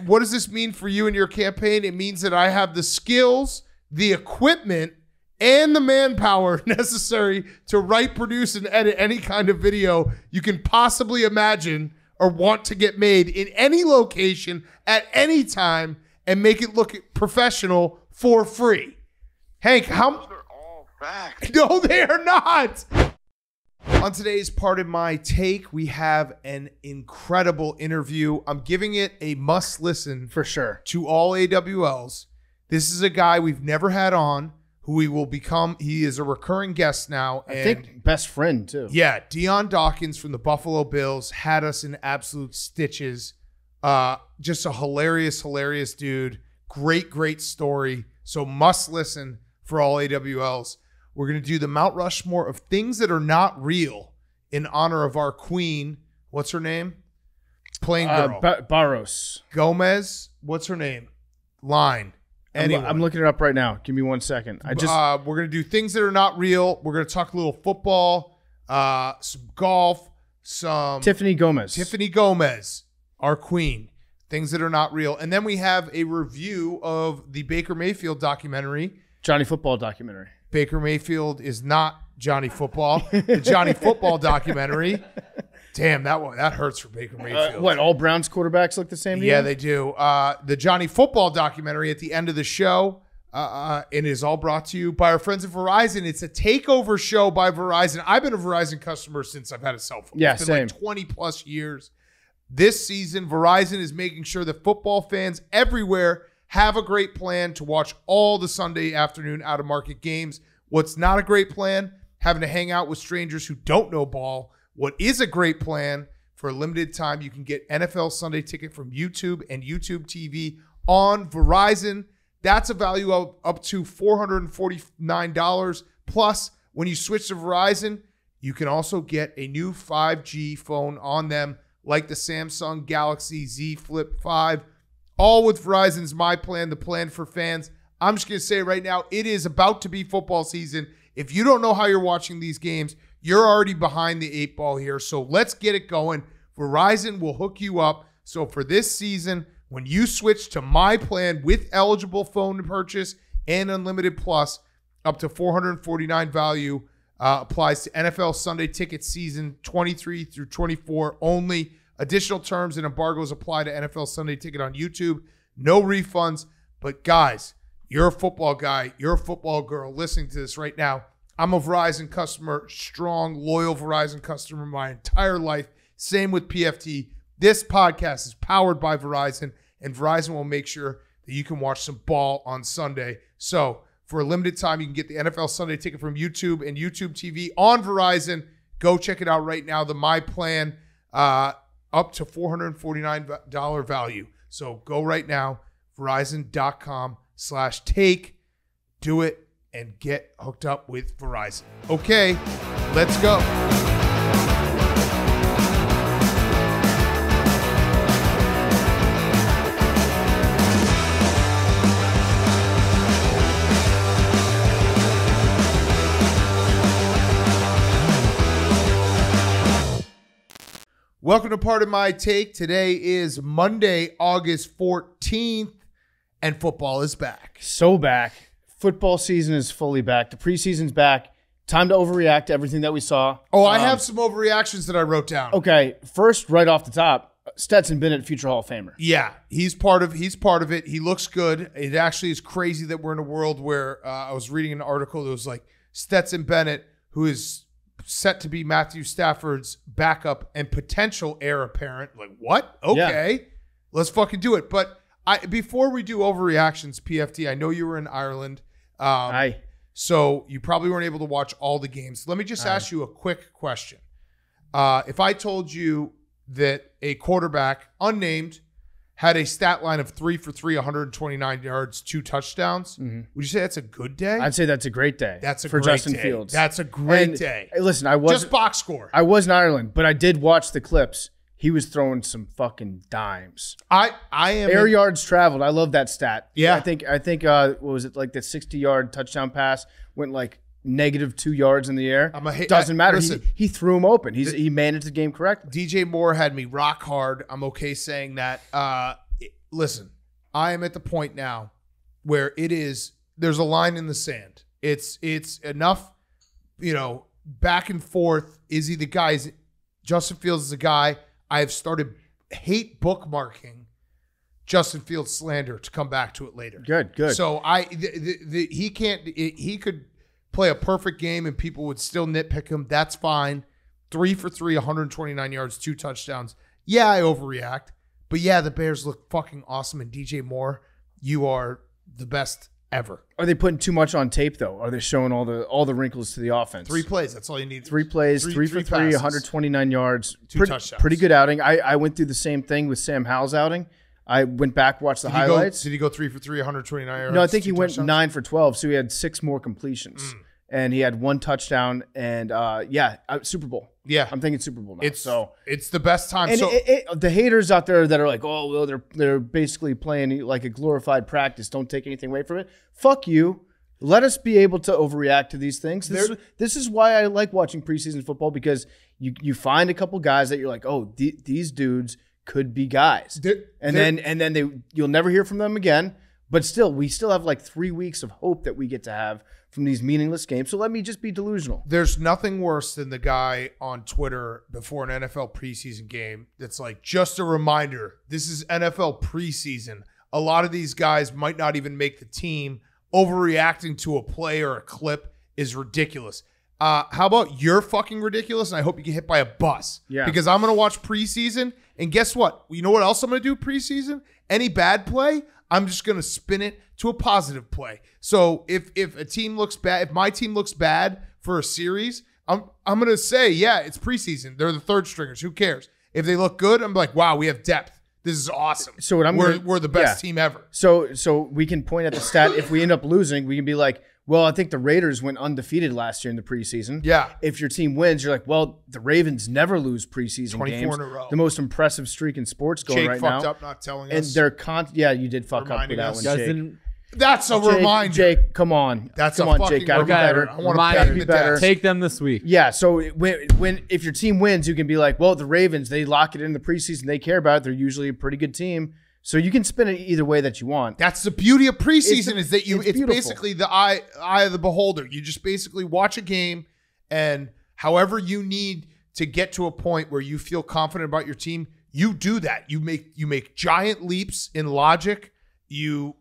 What does this mean for you and your campaign? It means that I have the skills, the equipment, and the manpower necessary to write, produce, and edit any kind of video you can possibly imagine or want to get made in any location at any time and make it look professional for free. Hank, Those are all facts. No, they are not. On today's Part of My Take, we have an incredible interview. I'm giving it a must listen for sure to all AWLs. This is a guy we've never had on, who he will become. He is a recurring guest now. I think best friend too. Yeah, Dion Dawkins from the Buffalo Bills had us in absolute stitches. Just a hilarious dude. Great story. So must listen for all AWLs. We're going to do the Mt Rushmore of things that are not real in honor of our queen. What's her name? Playing girl. Barros. Gomez. What's her name? Line. Anyway. I'm looking it up right now. Give me 1 second. We're going to do things that are not real. We're going to talk a little football, some golf, some Tiffany Gomes. Tiffany Gomes, our queen. Things that are not real. And then we have a review of the Baker Mayfield documentary. Johnny Football documentary. Baker Mayfield is not Johnny Football. The Johnny Football documentary. Damn, that hurts for Baker Mayfield. What, all Browns quarterbacks look the same to Yeah, you? they do. The Johnny Football documentary at the end of the show, and it is all brought to you by our friends at Verizon. It's a takeover show by Verizon. I've been a Verizon customer since I've had a cell phone. Yeah, it's been same. like 20 plus years. This season, Verizon is making sure that football fans everywhere have a great plan to watch all the Sunday afternoon out-of-market games. What's not a great plan? Having to hang out with strangers who don't know ball. What is a great plan? For a limited time, you can get NFL Sunday Ticket from YouTube and YouTube TV on Verizon. That's a value of up to $449. Plus, when you switch to Verizon, you can also get a new 5G phone on them, like the Samsung Galaxy Z Flip 5. All with Verizon's My Plan, the plan for fans. I'm just going to say right now, it is about to be football season. If you don't know how you're watching these games, you're already behind the 8 ball here. So let's get it going. Verizon will hook you up. So for this season, when you switch to My Plan with eligible phone purchase and Unlimited Plus, up to $449 value applies to NFL Sunday Ticket season 23 through 24 only. Additional terms and embargoes apply to NFL Sunday Ticket on YouTube. No refunds. But guys, you're a football guy. You're a football girl listening to this right now. I'm a Verizon customer, strong, loyal Verizon customer my entire life. Same with PFT. This podcast is powered by Verizon, and Verizon will make sure that you can watch some ball on Sunday. So for a limited time, you can get the NFL Sunday Ticket from YouTube and YouTube TV on Verizon. Go check it out right now. The My Plan, up to $449 value. So go right now, Verizon.com/take. Do it and get hooked up with Verizon. Okay, let's go. Welcome to Part of My Take. Today is Monday, August 14th, and football is back. So back. Football season is fully back. The preseason's back. Time to overreact to everything that we saw. Oh, I have some overreactions that I wrote down. Okay, first, right off the top, Stetson Bennett, future Hall of Famer. Yeah, he's part of it. He looks good. It actually is crazy that we're in a world where I was reading an article that was like Stetson Bennett, who is set to be Matthew Stafford's backup and potential heir apparent. Like, what? Okay, let's fucking do it. But before we do overreactions, PFT, I know you were in Ireland. Aye. So you probably weren't able to watch all the games. Let me just ask you a quick question. If I told you that a quarterback, unnamed, had a stat line of 3 for 3, 129 yards, 2 touchdowns, would you say that's a good day? I'd say that's a great day. That's a for great Justin day. Fields. That's a great day. Listen, just box score. I was in Ireland, but I did watch the clips. He was throwing some fucking dimes. I am air yards traveled. I love that stat. Yeah. I think what was it, like the 60-yard touchdown pass went like -2 yards in the air. Doesn't matter. Listen, he threw him open. He managed the game correctly. DJ Moore had me rock hard. I'm okay saying that. listen, I am at the point now where there's a line in the sand. It's enough, back and forth. Is he the guy? Justin Fields is the guy. I've started hate bookmarking Justin Fields slander to come back to it later. Good. So he could play a perfect game and people would still nitpick him. That's fine. 3 for 3, 129 yards, 2 touchdowns. Yeah, I overreact. But yeah, the Bears look fucking awesome. And DJ Moore, you are the best ever. Are they putting too much on tape though? Are they showing all the wrinkles to the offense? 3 plays. That's all you need. 3 plays, 3 for 3, 129 yards. 2 touchdowns. Pretty good outing. I went through the same thing with Sam Howell's outing. I went back, watched the highlights. Did he go 3 for 3, 129 yards? No, I think he went 9 for 12, so he had 6 more completions. And he had 1 touchdown, and Super Bowl. Yeah, I'm thinking Super Bowl now. It's the best time. And the haters out there that are like, oh, well, they're basically playing like a glorified practice. Don't take anything away from it. Fuck you. Let us be able to overreact to these things. This is why I like watching preseason football, because you find a couple guys that you're like, oh, these dudes could be guys, and then you'll never hear from them again. But still, we still have like 3 weeks of hope that we get to have from these meaningless games. So let me just be delusional. There's nothing worse than the guy on Twitter before an NFL preseason game that's like, just a reminder, this is NFL preseason. A lot of these guys might not even make the team. Overreacting to a play or a clip is ridiculous. How about you're fucking ridiculous, and I hope you get hit by a bus. Yeah. Because I'm going to watch preseason, and guess what? You know what else I'm going to do preseason? Any bad play, I'm just going to spin it to a positive play. So if a team looks bad, if my team looks bad for a series, I'm going to say, yeah, it's preseason. They're the third stringers. Who cares? If they look good, I'm like, wow, we have depth. This is awesome. So we're the best team ever. So we can point at the stat. If we end up losing, we can be like, well, I think the Raiders went undefeated last year in the preseason. Yeah. If your team wins, you're like, well, the Ravens never lose preseason 24 games. in a row. The most impressive streak in sports going Jake right now. fucked up not telling and us. they're you did fuck up with that one, Jake. That's a reminder. Jake, come on. Come on, Jake. Gotta be reminder. better. I want to be better. Take them this week. Yeah. So if your team wins, you can be like, well, the Ravens, they lock it in the preseason. They care about it. They're usually a pretty good team. So you can spin it either way that you want. That's the beauty of preseason is that it's beautiful. basically the eye of the beholder. You just basically watch a game, and however you need to get to a point where you feel confident about your team, you do that. You make giant leaps in logic. You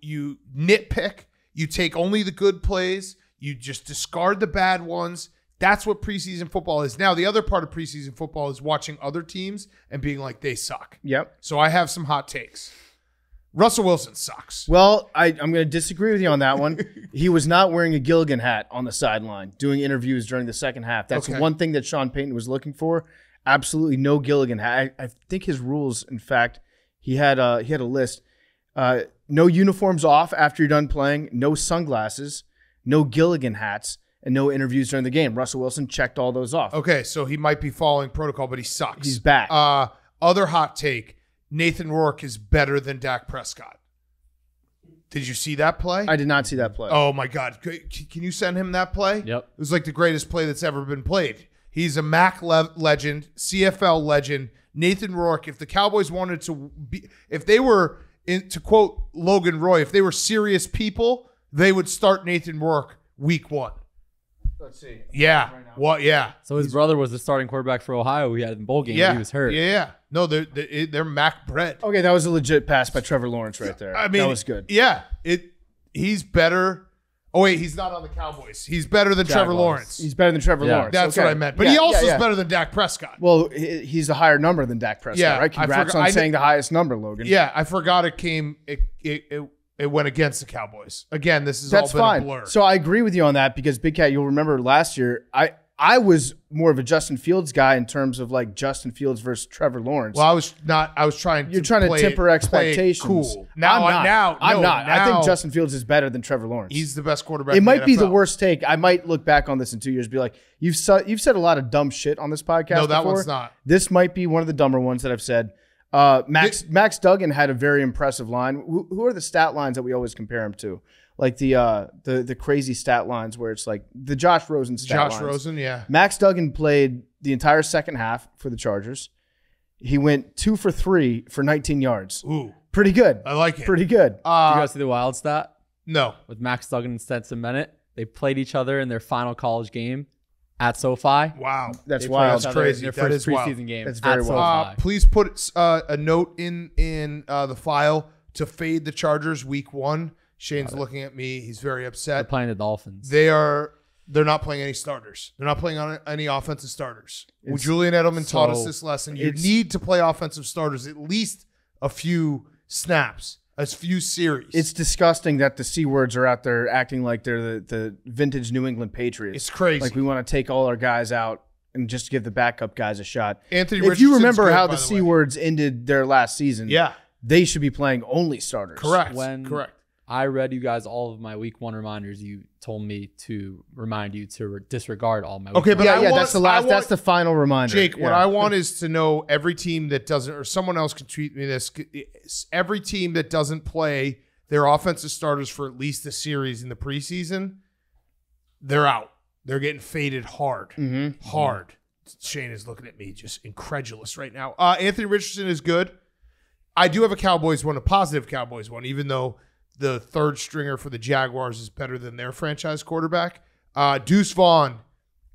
nitpick. You take only the good plays. You just discard the bad ones. That's what preseason football is. Now, the other part of preseason football is watching other teams and being like, they suck. Yep. So I have some hot takes. Russell Wilson sucks. Well, I'm going to disagree with you on that one. He was not wearing a Gilligan hat on the sideline doing interviews during the second half. That's one thing that Sean Payton was looking for. Absolutely no Gilligan hat. I think his rules, in fact, he had a list. No uniforms off after you're done playing, no sunglasses, no Gilligan hats, and no interviews during the game. Russell Wilson checked all those off. Okay, so he might be following protocol, but he sucks. He's back. Other hot take, Nathan Rourke is better than Dak Prescott. Did you see that play? I did not see that play. Oh, my God. Can you send him that play? Yep. It was like the greatest play that's ever been played. He's a MAC legend, CFL legend. Nathan Rourke, if the Cowboys wanted to be, if they were, to quote Logan Roy, if they were serious people, they would start Nathan Rourke week 1. Let's see. Yeah. What? Yeah. So his brother was the starting quarterback for Ohio. He had in bowl game. Yeah. He was hurt. Yeah. No, they're Mac bred. Okay, that was a legit pass by Trevor Lawrence right there. I mean, that was good. Yeah. He's better. Oh wait, he's not on the Cowboys. He's better than Trevor Lawrence. He's better than Trevor Lawrence. That's what I meant. But he also is better than Dak Prescott. Well, he's a higher number than Dak Prescott, right? Congrats on saying the highest number, Logan. Yeah, I forgot it went against the Cowboys. Again, this is That's all been fine. a blur. So I agree with you on that because Big Cat, you'll remember last year, I was more of a Justin Fields guy in terms of like Justin Fields versus Trevor Lawrence. Well, I was trying to temper expectations. Cool. I'm not. I think Justin Fields is better than Trevor Lawrence. He's the best quarterback. It might in be the the worst take. I might look back on this in 2 years and be like, you've said a lot of dumb shit on this podcast. No, that before. one's not. This might be one of the dumber ones that I've said. Max Duggan had a very impressive line. Who are the stat lines that we always compare him to? Like the crazy stat lines where it's like the Josh Rosen stat lines. Josh Rosen, yeah. Max Duggan played the entire second half for the Chargers. He went 2 for 3 for 19 yards. Ooh, Pretty good. I like it. Pretty good. Did you guys see the wild stat No. with Max Duggan and Stetson Bennett? They played each other in their final college game at SoFi. Wow. That's They played wild. each other crazy. in their That first is wild. preseason game. That's very at wild. SoFi. Please put a note in the file to fade the Chargers week 1. Shane's looking at me. He's very They're upset. playing the Dolphins. They're not playing any starters. They're not playing on any offensive starters. Julian Edelman taught us this lesson. You need to play offensive starters at least a few snaps, a few series. It's disgusting that the C words are out there acting like they're the vintage New England Patriots. It's crazy. Like we want to take all our guys out and just give the backup guys a shot. Anthony If you Richardson's remember good, how by the the C way. words ended their last season, Yeah, they should be playing only starters. correct. When- Correct. I read you guys all of my week 1 reminders. You told me to remind you to disregard all my week Okay, 1. but Yeah, I want- that's the last. I want- That's the final reminder. Jake, what Yeah. I want is to know every team that doesn't, or someone else can tweet me this, every team that doesn't play their offensive starters for at least a series in the preseason, they're out. They're getting faded hard. Mm-hmm. Hard. Shane is looking at me just incredulous right now. Anthony Richardson is good. I do have a Cowboys one, a positive Cowboys one, even though the third stringer for the Jaguars is better than their franchise quarterback. Deuce Vaughn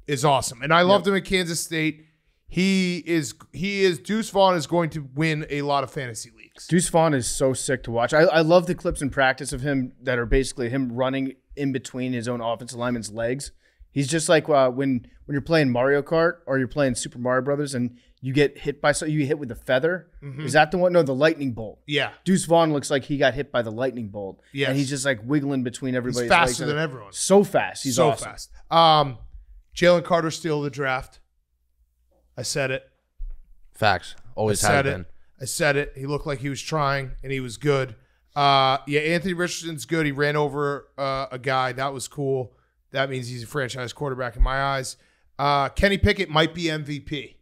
is awesome. And I loved him at Kansas State. Deuce Vaughn is going to win a lot of fantasy leagues. Deuce Vaughn is so sick to watch. I love the clips in practice of him that are basically him running in between his own offensive lineman's legs. He's just like when you're playing Mario Kart or you're playing Super Mario Brothers and you get hit by you get hit with a feather. Is that the one? No, the lightning bolt. Yeah. Deuce Vaughn looks like he got hit by the lightning bolt. Yes. And he's just like wiggling between everybody's He's legs. faster than everyone. So fast. He's so awesome. fast. Jalen Carter steal of the draft. I said it. Facts. Always I has said been. it. I said it. He looked like he was trying, and he was good. Anthony Richardson's good. He ran over a guy. That was cool. That means he's a franchise quarterback in my eyes. Kenny Pickett might be MVP.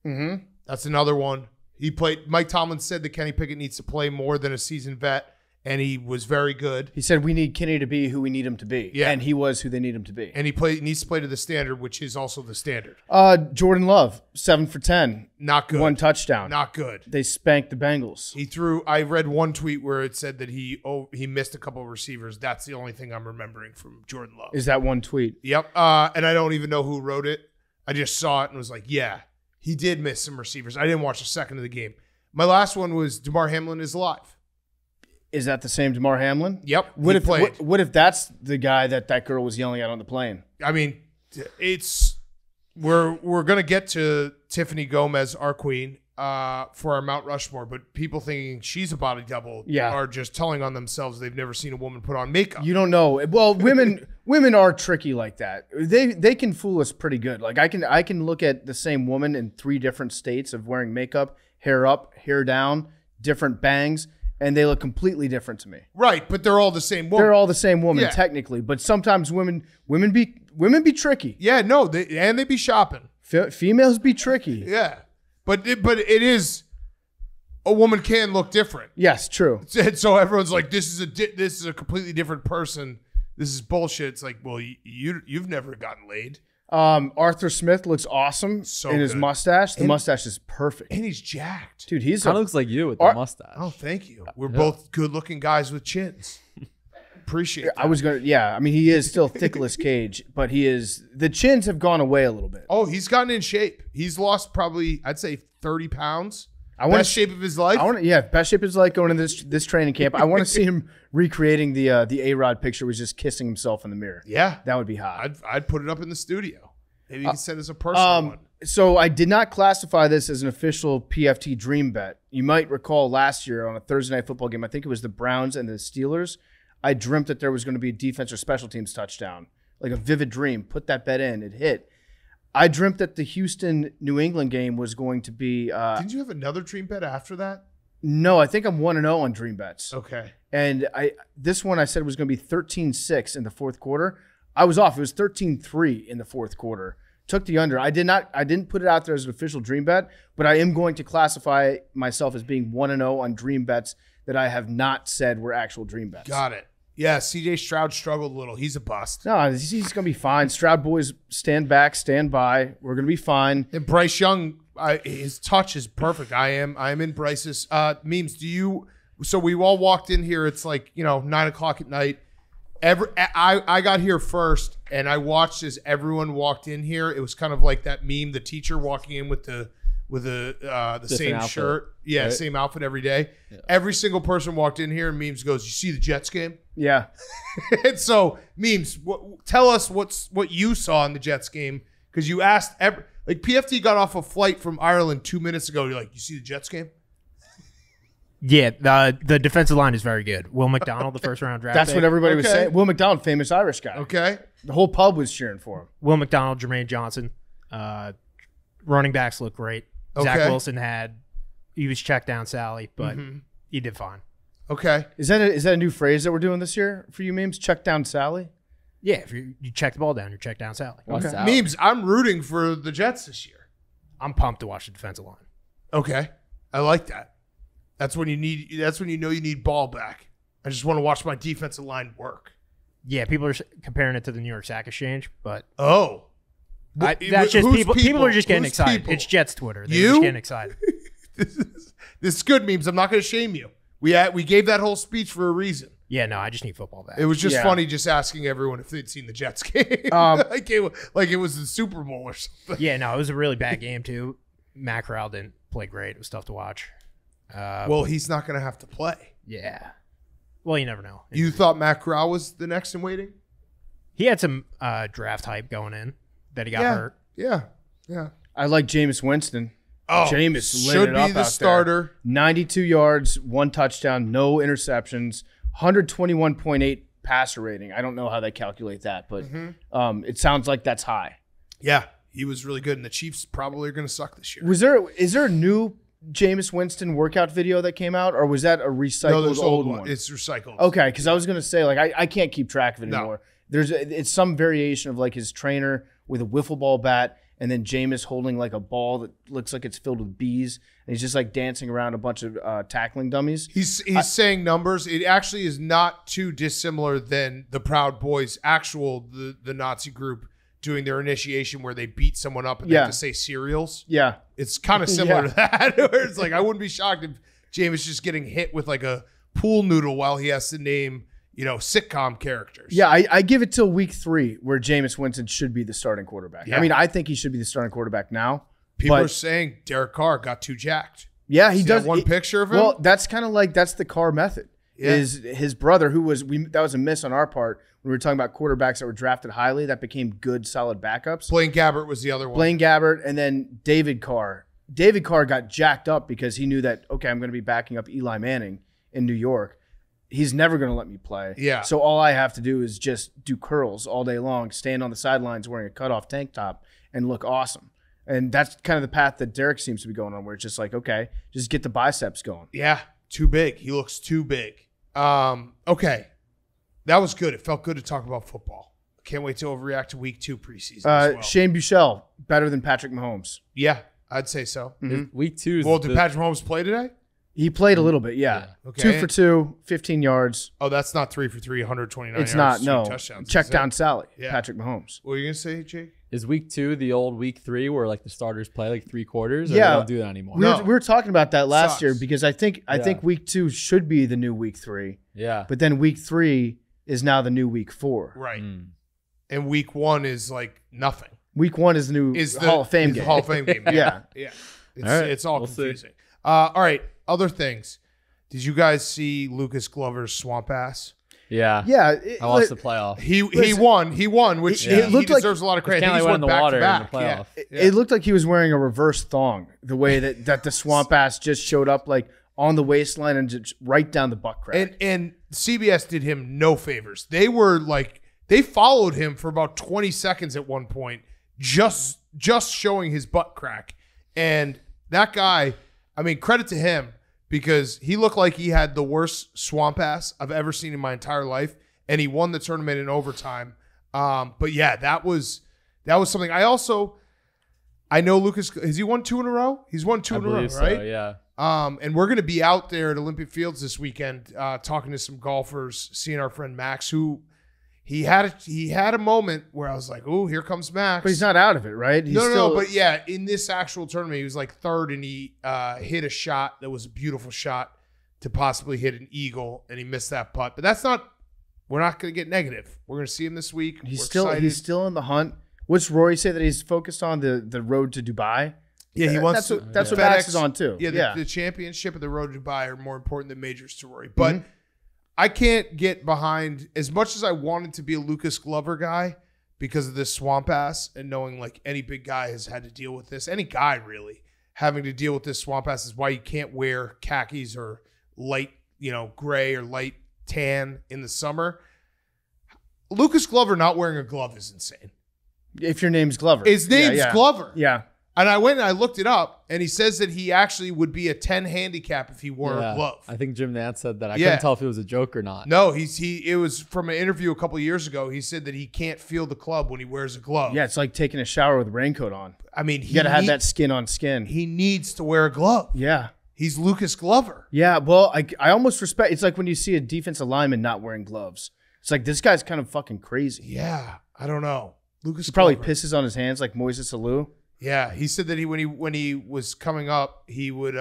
Mm-hmm. That's another one. He played. Mike Tomlin said that Kenny Pickett needs to play more than a seasoned vet, and he was very good. He said we need Kenny to be who we need him to be. Yeah. And he was who they need him to be. And he needs to play to the standard, which is also the standard. Jordan Love, 7 for 10. Not good. 1 touchdown. Not good. They spanked the Bengals. He threw. I read one tweet where it said that he missed a couple of receivers. That's the only thing I'm remembering from Jordan Love. Is that one tweet? Yep. And I don't even know who wrote it. I just saw it and was like, yeah, he did miss some receivers. I didn't watch a second of the game. My last one was DeMar Hamlin is alive. Is that the same DeMar Hamlin? Yep. What he if played. what if that's the guy that girl was yelling at on the plane? I mean, we're gonna get to Tiffany Gomes, our queen, for our Mount Rushmore, but people thinking she's a body double are just telling on themselves they've never seen a woman put on makeup. You don't know. Well, women are tricky like that. They can fool us pretty good. Like I can look at the same woman in 3 different states of wearing makeup, hair up, hair down, different bangs, and they look completely different to me. Right, but they're all the same woman. They're all the same woman Yeah. technically, but sometimes women be tricky. Yeah, no, they be shopping. Females be tricky. Yeah, but it is a woman can look different. Yes, true. And so everyone's like, this is a completely different person. This is bullshit. It's like, well, you've never gotten laid, Arthur Smith looks awesome So in his good. mustache. The mustache is perfect. and he's jacked. Dude, he's Kind a, of looks like you with the mustache. Oh, thank you. We're both good-looking guys with chins. Appreciate that. I was gonna, yeah. I mean, he is still Nicolas Cage, but the chins have gone away a little bit. Oh, he's gotten in shape. He's lost probably, I'd say, 30 pounds. I want Best shape of his life. best shape is like going to this training camp. I want to see him recreating the A-Rod picture, was just kissing himself in the mirror. Yeah, That would be hot. I'd put it up in the studio. Maybe you can send us a personal one. So I did not classify this as an official PFT dream bet. You might recall last year on a Thursday night football game, I think it was the Browns and the Steelers. I dreamt that there was going to be a defense or special teams touchdown, like a vivid dream. Put that bet in, it hit. I dreamt that the Houston New England game was going to be. Didn't you have another dream bet after that? No, I think I'm 1-0 on dream bets. Okay. And this one I said was going to be 13-6 in the fourth quarter. I was off. It was 13-3 in the fourth quarter. Took the under. I didn't put it out there as an official dream bet, but I am going to classify myself as being 1-0 on dream bets that I have not said were actual dream bets. Got it. Yeah, C.J. Stroud struggled a little. He's a bust. No, he's going to be fine. Stroud boys, stand back, stand by. We're going to be fine. And Bryce Young, his touch is perfect. I am in Bryce's memes. So we all walked in here. It's like 9:00 at night. I got here first, and I watched as everyone walked in here. It was kind of like that meme, the teacher walking in with the same outfit, shirt, right? Same outfit every day. Yeah. Every single person walked in here, and memes goes, "You see the Jets game?" Yeah. And so memes, tell us what you saw in the Jets game, because you asked PFT got off a flight from Ireland 2 minutes ago. You're like, "You see the Jets game?" Yeah, the defensive line is very good. Will McDonald, the first round draft That's pick. what everybody was Okay. saying. Will McDonald, famous Irish guy. Okay. The whole pub was cheering for him. Will McDonald, Jermaine Johnson. Running backs look great. Zach Okay. Wilson he was checked down Sally, but Mm-hmm. he did fine. Okay. Is that a new phrase that we're doing this year for you memes? Check down Sally? Yeah, if you check the ball down, you're checked down Sally. Watch Okay. out. Memes, I'm rooting for the Jets this year. I'm pumped to watch the defensive line. Okay. I like that. That's when you know you need ball back. I just want to watch my defensive line work. Yeah, people are comparing it to the New York Sack Exchange, but Oh. that's just Who's people. People are just getting Who's excited. people? It's Jets Twitter. They're You? just getting excited. This is good, memes. I'm not going to shame you. We gave that whole speech for a reason. Yeah, no, I just need football back. It was just Yeah. funny just asking everyone if they'd seen the Jets game. like it was the Super Bowl or something. Yeah, no, it was a really bad game too. Matt Corral didn't play great. It was tough to watch. Well, he's not going to have to play. Yeah. Well, you never know. You thought Matt Corral was the next in waiting? He had some draft hype going in that he got hurt. Yeah. I like Jameis Winston. Oh, Jameis lit should it be up the out starter. there. 92 yards, 1 touchdown, no interceptions, 121.8 passer rating. I don't know how they calculate that, but it sounds like that's high. Yeah, he was really good, and the Chiefs probably are going to suck this year. Is there a new Jameis Winston workout video that came out, or was that a recycled there's old one? It's recycled. Okay, because I was gonna say I can't keep track of it No. anymore. It's some variation of like his trainer with a wiffle ball bat, and then Jameis holding like a ball that looks like it's filled with bees, and he's just like dancing around a bunch of tackling dummies. He's saying numbers. It actually is not too dissimilar than the Proud Boys, the Nazi group doing their initiation where they beat someone up and they Yeah. have to say cereals. Yeah, It's kind of similar to that. Where it's like, I wouldn't be shocked if Jameis just getting hit with like a pool noodle while he has to name, sitcom characters. yeah. I give it till week 3 where Jameis Winston should be the starting quarterback. Yeah. I mean, I think he should be the starting quarterback now. People but- are saying Derek Carr got too jacked. Yeah, he See does. that one picture of him? Well, that's kind of like that's the Carr method. Yeah. Is his brother that was a miss on our part when we were talking about quarterbacks that were drafted highly that became good, solid backups. Blaine Gabbert was the other one. Blaine Gabbert and then David Carr. David Carr got jacked up because he knew that, okay, I'm going to be backing up Eli Manning in New York. He's never going to let me play. Yeah. So all I have to do is just do curls all day long, stand on the sidelines wearing a cutoff tank top and look awesome. And that's kind of the path that Derek seems to be going on, where it's just like, okay, just get the biceps going. Yeah, too big. He looks too big. Okay. That was good. It felt good to talk about football. Can't wait to overreact to week 2 preseason as well. Shane Buechele, better than Patrick Mahomes. Yeah, I'd say so. Week 2 is Well, did Patrick Mahomes play today? He played a little bit, yeah. Okay. 2 for 2, 15 yards. Oh, that's not 3 for 3, 129 It's yards, not, 2 no. touchdowns. Check Is down that- Sally, Yeah. Patrick Mahomes. What were you going to say, Jake? Is week 2 the old week 3 where like the starters play like 3 quarters? Or Yeah. they don't do that anymore. No. We were talking about that last Sucks. year because I think week 2 should be the new week 3, Yeah. but then week 3 is now the new week 4. Right. And week 1 is like nothing. Week 1 is the new Is the Hall of Fame is the game. Hall of Fame game. Yeah. Yeah. It's, All right. it's all We'll see. confusing. All right. Other things. Did you guys see Lucas Glover's swamp ass? Yeah. Yeah, I watched the playoff. He Listen, won, which it he looked like- deserves a lot of credit. Can't He's went in won the back water to in the back. playoff. Yeah. It looked like he was wearing a reverse thong. The way that the swamp ass just showed up like on the waistline and just right down the butt crack. And CBS did him no favors. They were like, they followed him for about 20 seconds at one point, just showing his butt crack. And that guy, I mean, credit to him, because he looked like he had the worst swamp ass I've ever seen in my entire life, and he won the tournament in overtime. But yeah, that was something. I know Lucas, has he won 2 in a row? He's won 2 I in a row, believe so, right? yeah. And we're going to be out there at Olympic Fields this weekend talking to some golfers, seeing our friend Max, who he had a moment where I was like, oh, here comes Max. But he's not out of it, right? He's No, but yeah, in this actual tournament, he was like third, and he hit a shot that was a beautiful shot to possibly hit an eagle, and he missed that putt. But we're not going to get negative. We're going to see him this week. He's still in the hunt. What's Rory say that he's focused on the road to Dubai? Yeah, he wants to. That's what Max is on too. Yeah, the championship and the road to Dubai are more important than majors to Rory. But I can't get behind, as much as I wanted to be a Lucas Glover guy because of this swamp ass and knowing like any big guy has had to deal with this. Any guy really having to deal with this swamp ass is why you can't wear khakis or light, gray or light tan in the summer. Lucas Glover not wearing a glove is insane. If your name's Glover. His name's Glover. Yeah. And I went and I looked it up, and he says that he actually would be a 10 handicap if he wore a glove. I think Jim Nantz said that. I couldn't tell if it was a joke or not. No, it was from an interview a couple of years ago. He said that he can't feel the club when he wears a glove. Yeah, it's like taking a shower with a raincoat on. I mean, you got to have that skin on skin. He needs to wear a glove. Yeah. He's Lucas Glover. Yeah, well, I almost respect. It's like when you see a defensive lineman not wearing gloves. It's like, this guy's kind of fucking crazy. Yeah, I don't know. Lucas probably Glover pisses on his hands like Moises Alou. Yeah, he said that when he was coming up, he would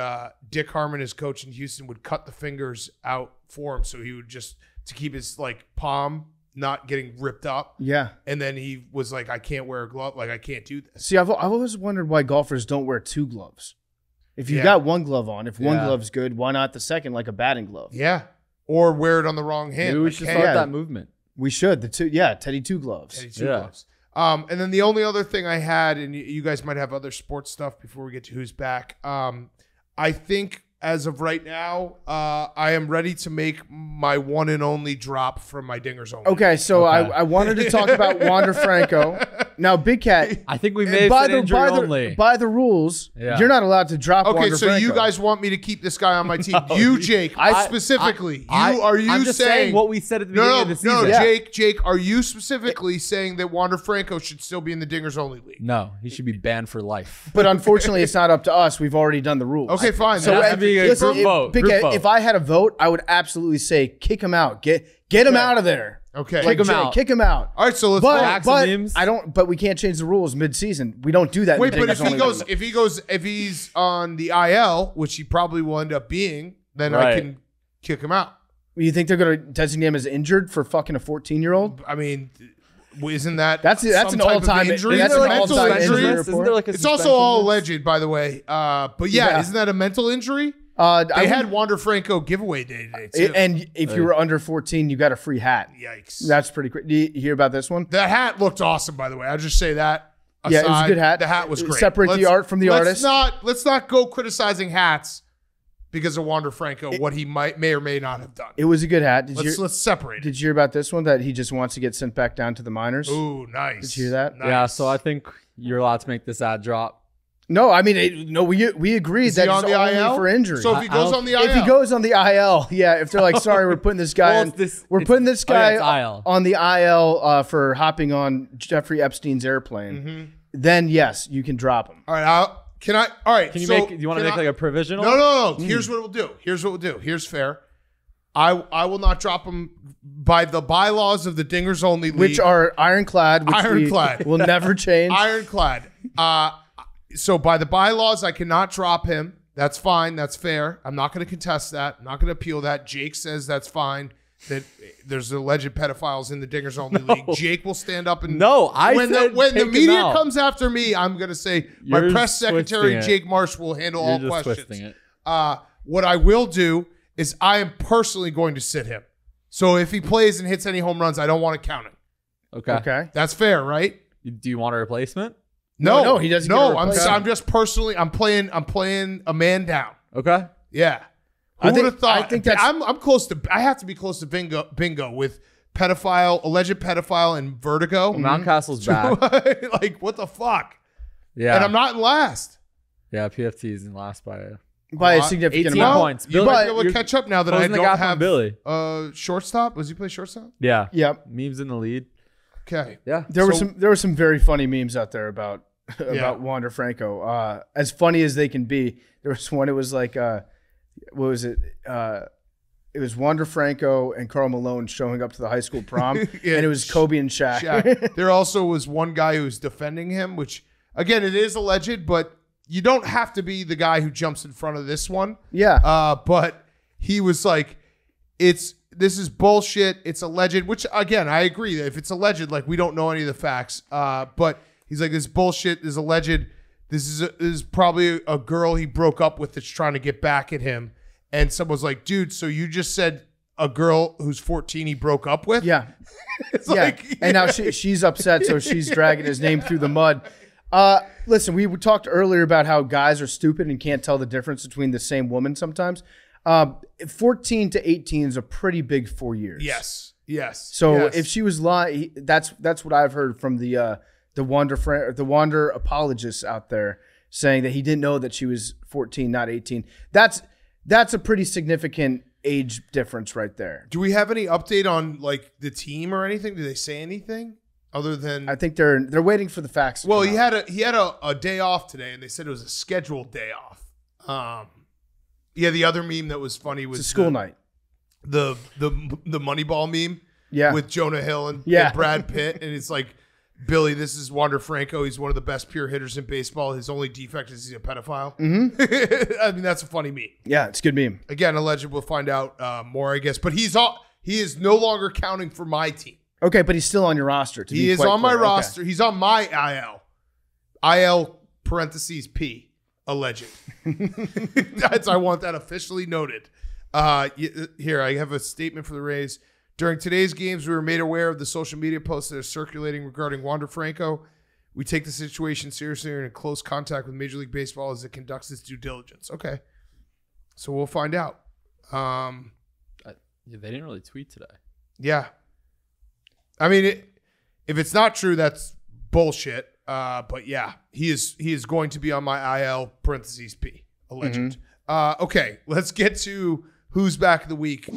Dick Harmon, his coach in Houston, would cut the fingers out for him, so he would just to keep his like palm not getting ripped up. Yeah, and then he was like, I can't wear a glove, like I can't do this. See, I've always wondered why golfers don't wear two gloves. If you've got one glove on, if one glove's good, why not the second, like a batting glove? Yeah, or wear it on the wrong hand. Maybe we should start that movement. We should. Teddy Two Gloves. Teddy Two Gloves. And then the only other thing I had, and you guys might have other sports stuff before we get to who's back. I think as of right now, I am ready to make my one and only drop from my Dingers Only. Okay, so I wanted to talk about Wander Franco. Now, Big Cat. I think we may have said injury only. By the rules, you're not allowed to drop Wander Franco. Okay, so you guys want me to keep this guy on my team. You, Jake, specifically. I'm just saying what we said at the beginning of the season. No, Jake, are you specifically saying that Wander Franco should still be in the Dingers Only League? No, he should be banned for life. But unfortunately, it's not up to us. We've already done the rules. Okay, fine. So if I had a vote, I would absolutely say kick him out. Get him out of there. Okay, kick him out. All right, so let's. But we can't change the rules mid-season. We don't do that. Wait, but if he's on the IL, which he probably will end up being, then I can kick him out. You think they're going to designate him as injured for fucking a 14-year-old? I mean, isn't that that's an all-time injury? That's an all-time injury. Isn't there like a it's also all alleged, by the way. But isn't that a mental injury? They had Wander Franco giveaway day today, too. And if you were under 14, you got a free hat. Yikes. That's pretty crazy. Do you hear about this one? The hat looked awesome, by the way. I'll just say that. Aside, yeah, it was a good hat. The hat was great. Separate the art from the artist. Let's not go criticizing hats because of Wander Franco, what he may or may not have done. It was a good hat. Let's separate it. Did you hear about this one, that he just wants to get sent back down to the minors? Ooh, nice. Did you hear that? Nice. Yeah, so I think you're allowed to make this ad drop. No, I mean, we agreed that on it's the only IL? for injury. So if he goes on the IL, if they're like, sorry, we're putting this guy putting this guy on the IL for hopping on Jeffrey Epstein's airplane, then yes, you can drop him. All right, can I? All right, do you want to make like a provisional? No. Here's what we'll do. Here's fair. I will not drop him by the bylaws of the Dingers Only League, which are ironclad. Will never change. Ironclad. So by the bylaws, I cannot drop him. That's fine. That's fair. I'm not going to contest that. I'm not going to appeal that. Jake says that's fine. That there's alleged pedophiles in the Dingers Only League. Jake will stand up and when the media comes after me, I'm going to say my press secretary Jake Marsh will handle all questions. What I will do is I am personally going to sit him. So if he plays and hits any home runs, I don't want to count him. Okay. That's fair, right? Do you want a replacement? No, he doesn't. No, I'm just personally. I'm playing a man down. Okay. Yeah. Who would have thought? I think I'm close to. I have to be close to bingo with alleged pedophile, and Vertigo. Well, Mountcastle's back. Like what the fuck? Yeah. And I'm not in last. Yeah, PFT is in last by a significant 18 amount. points. You might be able to catch up now that I don't have Billy. Shortstop. Was he play shortstop? Yeah. Yep. Memes in the lead. Okay. Yeah. There were some very funny memes out there about about Wander Franco. As funny as they can be, there was one. It was like, what was it? It was Wander Franco and Karl Malone showing up to the high school prom, and it was Kobe and Shaq. There also was one guy who was defending him, which again, it is alleged, but you don't have to be the guy who jumps in front of this one. Yeah. But he was like, this is bullshit. It's alleged, which again, I agree that if it's alleged, like we don't know any of the facts. But he's like, this is bullshit. This is alleged. This is probably a girl he broke up with that's trying to get back at him. And someone's like, dude, so you just said a girl who's 14 he broke up with? Yeah. It's like, and now she's upset, so she's dragging his name through the mud. Listen, we talked earlier about how guys are stupid and can't tell the difference between the same woman sometimes. 14 to 18 is a pretty big 4 years. Yes. So if she was lying, that's what I've heard from the Wander apologists out there saying that he didn't know that she was 14, not 18. That's a pretty significant age difference right there. Do we have any update on like the team or anything? Do they say anything other than? I think they're waiting for the facts. Well, he had a day off today, and they said it was a scheduled day off. Yeah, the other meme that was funny was it's a school night. The Moneyball meme. Yeah. With Jonah Hill and Brad Pitt, and it's like, Billy, this is Wander Franco. He's one of the best pure hitters in baseball. His only defect is he's a pedophile. Mm-hmm. I mean, that's a funny meme. Yeah, it's a good meme. Again, alleged. We'll find out more, I guess. But he is no longer counting for my team. Okay, but he's still on your roster. He is on my roster. He's on my IL. IL parentheses P, alleged. I want that officially noted. Here, I have a statement for the Rays. During today's games, we were made aware of the social media posts that are circulating regarding Wander Franco. We take the situation seriously and are in close contact with Major League Baseball as it conducts its due diligence. Okay. So we'll find out. They didn't really tweet today. Yeah. I mean, if it's not true, that's bullshit. But yeah, he is going to be on my IL parentheses P, alleged. Mm-hmm. Okay, let's get to who's back of the week.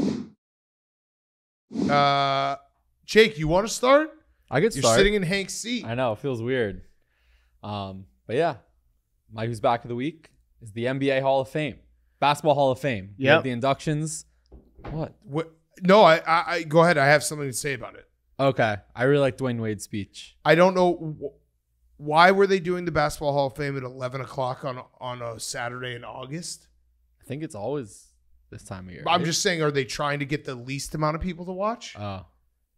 Jake, you want to start? I could start. You're sitting in Hank's seat. I know, it feels weird. But yeah, my who's back of the week is the NBA Hall of Fame, Basketball Hall of Fame. Yeah, the inductions. What? No, I go ahead. I have something to say about it. Okay, I really like Dwayne Wade's speech. I don't know why were they doing the Basketball Hall of Fame at 11 o'clock on a Saturday in August. I think it's always this time of year. I'm just saying, are they trying to get the least amount of people to watch? Oh.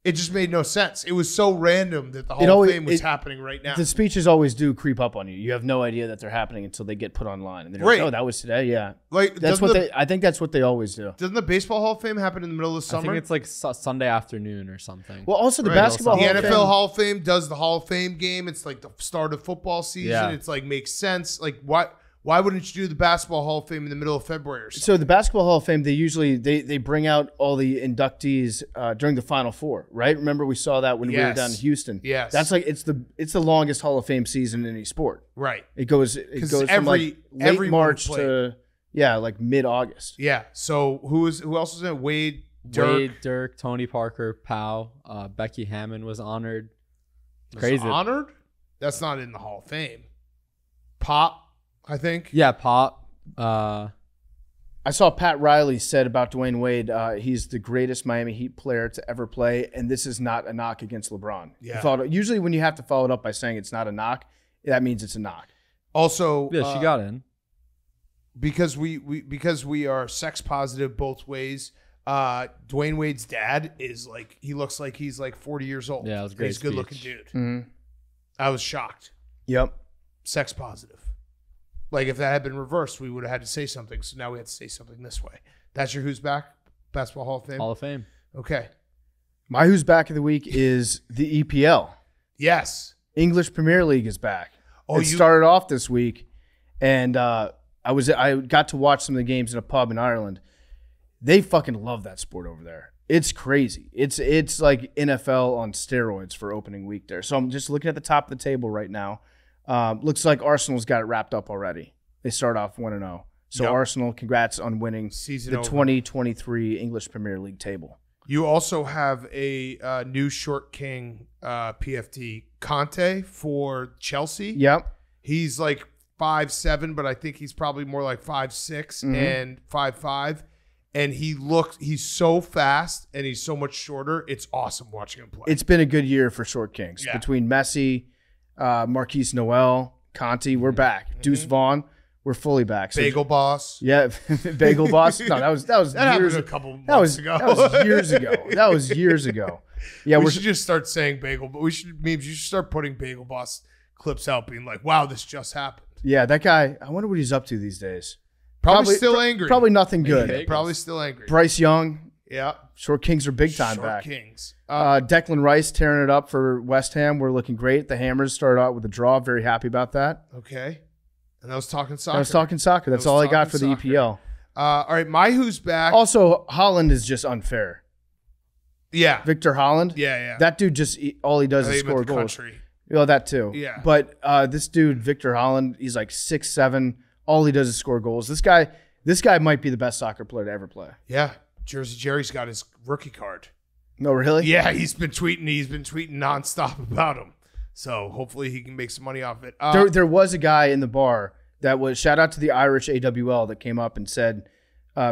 It just made no sense. It was so random that the Hall of Fame was happening right now. The speeches always do creep up on you. You have no idea that they're happening until they get put online. And they're like, oh, that was today? Yeah. Like I think that's what they always do. Doesn't the Baseball Hall of Fame happen in the middle of the summer? I think it's like Sunday afternoon or something. Well, also the Basketball Hall of Fame. The NFL Hall of Fame does the Hall of Fame game. It's like the start of football season. Yeah. It's like makes sense. Like why wouldn't you do the Basketball Hall of Fame in the middle of February or something? So the Basketball Hall of Fame, they usually they bring out all the inductees during the Final Four, right? Remember we saw that when we were down in Houston. Yes. That's like it's the longest Hall of Fame season in any sport. Right. It goes from like late March to like mid-August. Yeah. So who else was in it? Wade, Dirk, Tony Parker, Powell, Becky Hammond was honored. Crazy. Honored? That's not in the Hall of Fame. Pop, I think. Yeah, Pop. I saw Pat Riley said about Dwayne Wade, he's the greatest Miami Heat player to ever play, and this is not a knock against LeBron. Yeah. Usually when you have to follow it up by saying it's not a knock, that means it's a knock. Also, yeah, she got in. Because we are sex positive both ways. Dwayne Wade's dad is like, he looks like he's like 40 years old. Yeah, it was a great He's a good looking dude. Mm-hmm. I was shocked. Yep. Sex positive. Like if that had been reversed, we would have had to say something. So now we have to say something this way. That's your who's back? Basketball Hall of Fame? Hall of Fame. Okay. My who's back of the week is the EPL. Yes. English Premier League is back. Oh, it started off this week, and I got to watch some of the games in a pub in Ireland. They fucking love that sport over there. It's crazy. It's like NFL on steroids for opening week there. So I'm just looking at the top of the table right now. Looks like Arsenal's got it wrapped up already. They start off 1-0. So Yep. Arsenal, congrats on winning Season the over. 2023 English Premier League table. You also have a new short king PFT, Conte, for Chelsea. Yep. He's like 5'7", but I think he's probably more like 5'6" and 5'5". And he's so fast and he's so much shorter. It's awesome watching him play. It's been a good year for short kings. Yeah. Between Messi, Marquise Noel, Conti, we're back. Deuce Vaughn, we're fully back. So, Bagel Boss. yeah, Bagel Boss. No, that was That happened years a ago. couple That months was ago. That was years ago. That was years ago. Yeah, we we're should just start saying Bagel, but you should start putting Bagel Boss clips out, being like, "Wow, this just happened." yeah, that guy. I wonder what he's up to these days. Probably still angry. Probably nothing good. Bagels. Probably still angry. Bryce Young, Yeah. short kings are big time Short back. Kings. Declan Rice tearing it up for West Ham. We're looking great. The Hammers started out with a draw. Very happy about that. Okay. And I was talking soccer. I was talking soccer. That's I was all I got for talking the EPL. All right, my who's back. Also, Holland is just unfair. Yeah. Victor Holland. Yeah. That dude just all he does I is think about score the goals. country. Well, that too. Yeah. But this dude, Victor Holland, he's like 6'7". All he does is score goals. This guy might be the best soccer player to ever play. Yeah. Jersey Jerry's got his rookie card. No, really? Yeah, he's been tweeting nonstop about him. So hopefully he can make some money off it. There was a guy in the bar that was, shout out to the Irish AWL, that came up and said,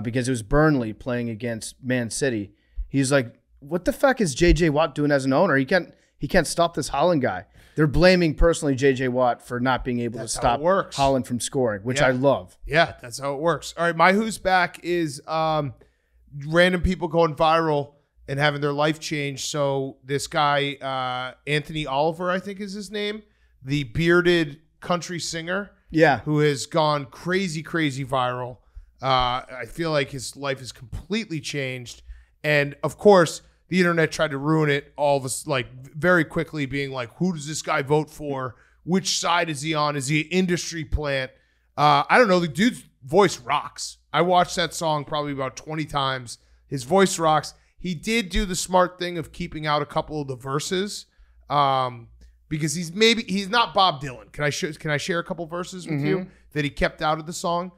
because it was Burnley playing against Man City, he's like, what the fuck is JJ Watt doing as an owner? He can't stop this Holland guy. They're blaming personally JJ Watt for not being able That's to how it stop works. Holland from scoring, which Yeah. I love. Yeah, that's how it works. All right, my who's back is random people going viral and having their life changed. So this guy, Anthony Oliver, I think is his name, the bearded country singer Yeah. who has gone crazy viral. I feel like his life is completely changed. And of course, the internet tried to ruin it all of us, like very quickly, being like, who does this guy vote for? Which side is he on? Is he an industry plant? I don't know. The dude's voice rocks. I watched that song probably about 20 times. His voice rocks. He did do the smart thing of keeping out a couple of the verses, because he's not Bob Dylan. Can I share a couple verses with you that he kept out of the song?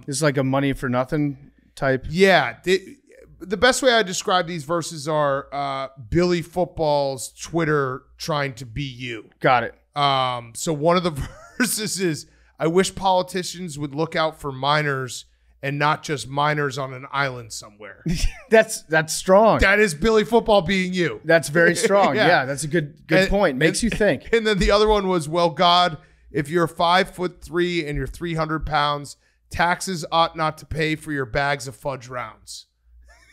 It's like a money for nothing type. Yeah. The best way I describe these verses are Billy Football's Twitter trying to be you. Got it. So one of the verses is, I wish politicians would look out for minors and not just minors on an island somewhere. That's strong. That is Billy Football being you. That's very strong. Yeah. Yeah, that's a good And- point. Makes you think. And then the other one was, well, God, if you're 5'3" and you're 300 pounds, taxes ought not to pay for your bags of fudge rounds.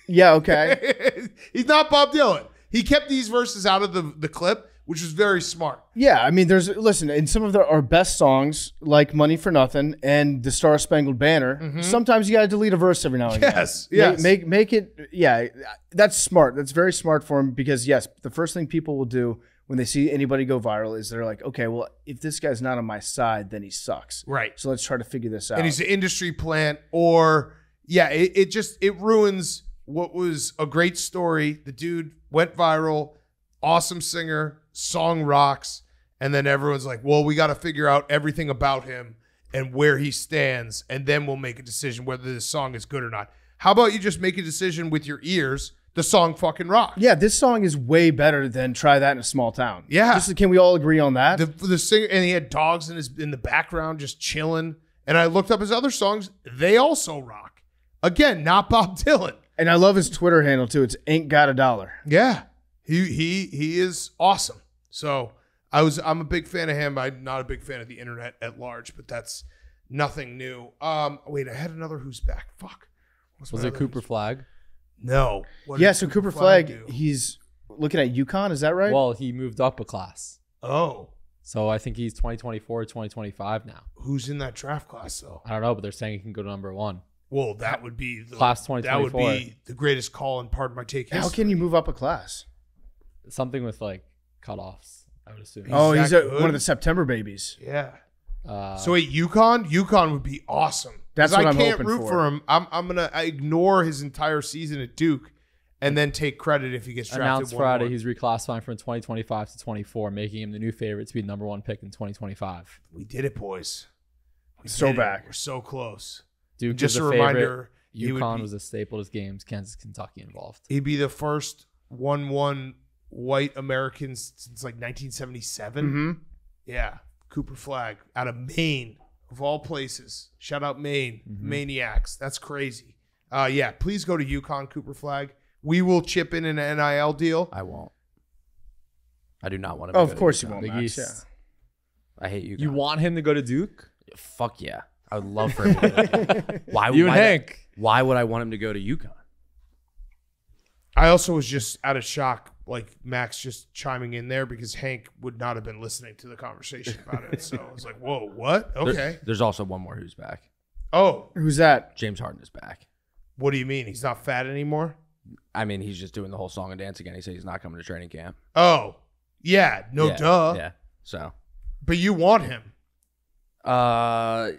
Yeah, okay. He's not Bob Dylan. He kept these verses out of the clip, which was very smart. Yeah, I mean, listen, in some of our best songs, like Money for Nothing and The Star Spangled Banner, sometimes you got to delete a verse every now and again. Yes. Make it, yeah, that's smart. That's very smart for him because, yes, the first thing people will do when they see anybody go viral is they're like, okay, well, if this guy's not on my side, then he sucks. Right. So let's try to figure this out. And he's an industry plant, or, yeah, it ruins what was a great story. The dude went viral, awesome singer, song rocks, and then everyone's like, well, we got to figure out everything about him and where he stands, and then we'll make a decision whether this song is good or not. How about you just make a decision with your ears? The song fucking rocks. Yeah, this song is way better than Try That in a Small Town. Yeah. Can we all agree on that? The singer, and he had dogs in the background just chilling. And I looked up his other songs; they also rock. Again, not Bob Dylan. And I love his Twitter handle too. It's Ain't Got a Dollar. Yeah, he is awesome. So I'm a big fan of him. I'm not a big fan of the internet at large, but that's nothing new. Wait, I had another who's back. Fuck. Was it Cooper Flag? No. What Yeah, did so Cooper Flag, do? he's looking at UConn. Is that right? Well, he moved up a class. Oh, So I think he's 2024, 2025 now. who's in that draft class though? I don't know, but they're saying he can go to number 1. Well, that would be Class That would 2024. be the greatest call in Pardon My Take history. How can you move up a class? Something with like cutoffs, I would assume. Oh, he's that one good? of the September babies. Yeah. Uh, So wait, UConn would be awesome. That's 'Cause what I'm I can't hoping root for him. I'm gonna ignore his entire season at Duke, and then take credit if he gets drafted. announced 1-1. Friday he's reclassifying from 2025 to 24, making him the new favorite to be the number 1 pick in 2025. We did it, boys. We So did it. back. We're so close. Duke Just is a the favorite. reminder, he would UConn be- was a staple of his games. Kansas, Kentucky involved. He'd be the first 1-1 white American since like 1977. Mm-hmm. Yeah, Cooper Flag out of Maine, of all places. Shout out Maine. Maniacs. That's crazy. Yeah, please go to UConn, Cooper Flag. We will chip in an NIL deal. I won't. I do not want him. Oh, to of go to course you UConn. won't, Big Max. East. Yeah. I hate you. You want him to go to Duke? Fuck yeah. I would love for him to go to Duke. Why? You and why Hank. Why would I want him to go to UConn? I also was just out of shock, like Max just chiming in there because Hank would not have been listening to the conversation about it. So I was like, whoa, what? Okay. There's also one more who's back. Oh, Who's that? James Harden is back. what do you mean? He's not fat anymore? I mean, he's just doing the whole song and dance again. He said he's not coming to training camp. Oh, yeah. No, Yeah, duh. Yeah. So, But you want him. well,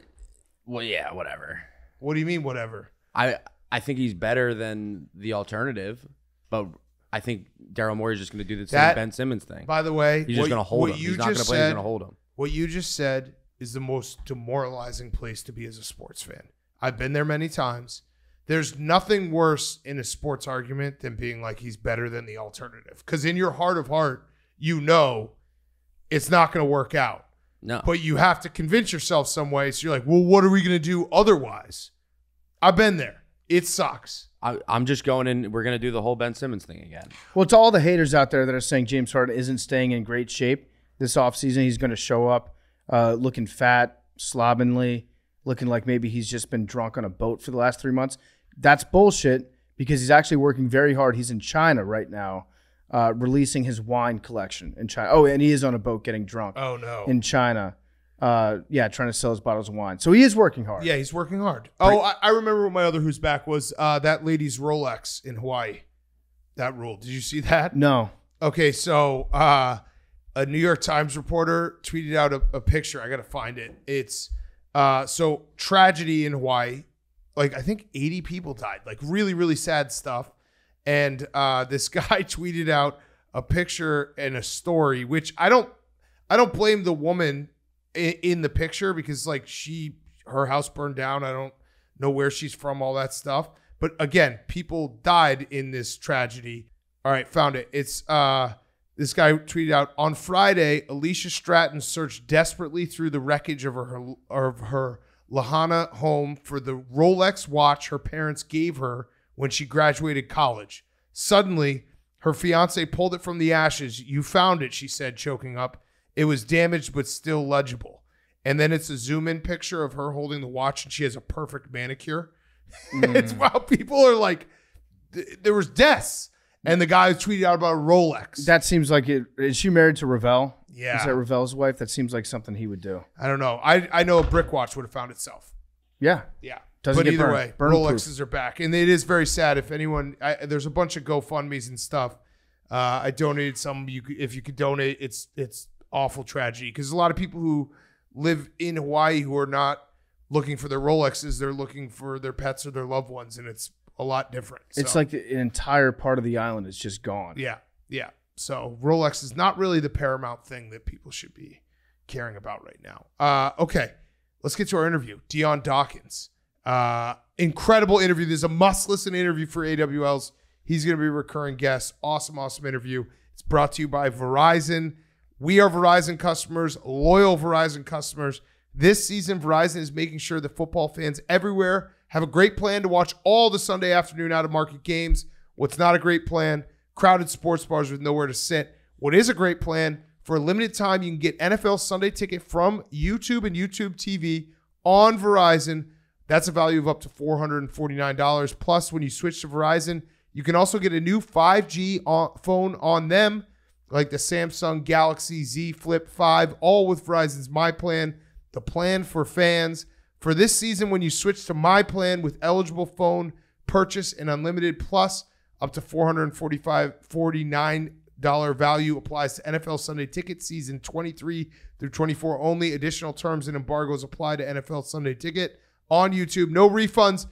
yeah, whatever. What do you mean, whatever? I think he's better than the alternative, but I think Daryl Morey is just going to do the same That- Ben Simmons thing. By the way, He's just going to hold him. you He's not going to just play. He's said- going to hold him. What you just said is the most demoralizing place to be as a sports fan. I've been there many times. There's nothing worse in a sports argument than being like he's better than the alternative. Because in your heart of heart, you know it's not going to work out. No. But you have to convince yourself some way. So you're like, well, what are we going to do otherwise? I've been there. It sucks. I'm just going in. We're going to do the whole Ben Simmons thing again. Well, to all the haters out there that are saying James Harden isn't staying in great shape this offseason, he's going to show up looking fat, slovenly, looking like maybe he's just been drunk on a boat for the last 3 months. That's bullshit because he's actually working very hard. He's in China right now releasing his wine collection in China. Oh, and he is on a boat getting drunk Oh, no. in China. Trying to sell his bottles of wine. So he is working hard. Yeah, he's working hard. Oh, I remember what my other who's back was that lady's Rolex in Hawaii. That rule. Did you see that? No. Okay, so a New York Times reporter tweeted out a picture. I got to find it. It's so tragedy in Hawaii. Like, I think 80 people died. Like, really, really sad stuff. And this guy tweeted out a picture and a story, which I don't blame the woman in the picture because like her house burned down. I don't know where she's from, all that stuff. But again, people died in this tragedy. All right, found it. It's this guy tweeted out on Friday, Alicia Stratton searched desperately through the wreckage of her Lahana home for the Rolex watch her parents gave her when she graduated college. Suddenly, her fiance pulled it from the ashes. You found it, she said, choking up. It was damaged, but still legible. And then it's a zoom-in picture of her holding the watch, and she has a perfect manicure. It's wow. People are like, there was deaths. And the guy tweeted out about a Rolex. That seems like it. Is she married to Ravel? Yeah. Is that Ravel's wife? That seems like something he would do. I don't know. I know a brick watch would have found itself. Yeah. Yeah. Doesn't but get either burned. way, Burn Rolexes are back. And it is very sad. If anyone, there's a bunch of GoFundMes and stuff. I donated some. If you could donate, it's awful tragedy because a lot of people who live in Hawaii who are not looking for their Rolexes, they're looking for their pets or their loved ones, and it's a lot different. It's So, like an entire part of the island is just gone. yeah. So Rolex is not really the paramount thing that people should be caring about right now. Okay, let's get to our interview. Dion Dawkins. Incredible interview. There's a must-listen interview for AWLs. He's going to be a recurring guest. Awesome interview. It's brought to you by Verizon. We are Verizon customers, loyal Verizon customers. This season, Verizon is making sure that football fans everywhere have a great plan to watch all the Sunday afternoon out-of-market games. What's not a great plan? Crowded sports bars with nowhere to sit. What is a great plan? For a limited time, you can get NFL Sunday Ticket from YouTube and YouTube TV on Verizon. That's a value of up to $449. Plus, when you switch to Verizon, you can also get a new 5G phone on them, like the Samsung Galaxy Z Flip 5, all with Verizon's My Plan, the plan for fans. For this season, when you switch to My Plan with eligible phone purchase and unlimited plus, up to $449 value applies to NFL Sunday Ticket season 23 through 24 only. Additional terms and embargoes apply to NFL Sunday Ticket on YouTube. No refunds.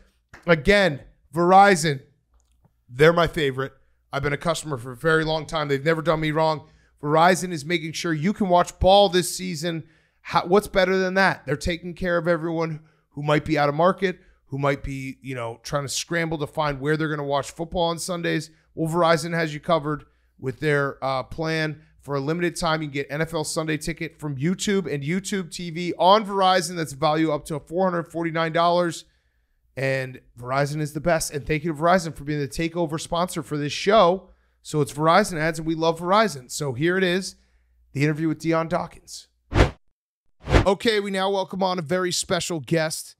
Again, Verizon, they're my favorite. I've been a customer for a very long time. They've never done me wrong. Verizon is making sure you can watch ball this season. What's better than that? They're taking care of everyone who might be out of market, who might be, trying to scramble to find where they're going to watch football on Sundays. Well, Verizon has you covered with their plan. For a limited time, you can get NFL Sunday Ticket from YouTube and YouTube TV on Verizon. That's a value up to $449. And Verizon is the best. And thank you to Verizon for being the takeover sponsor for this show. So it's Verizon ads, and we love Verizon. So here it is, the interview with Dion Dawkins. Okay, we now welcome on a very special guest.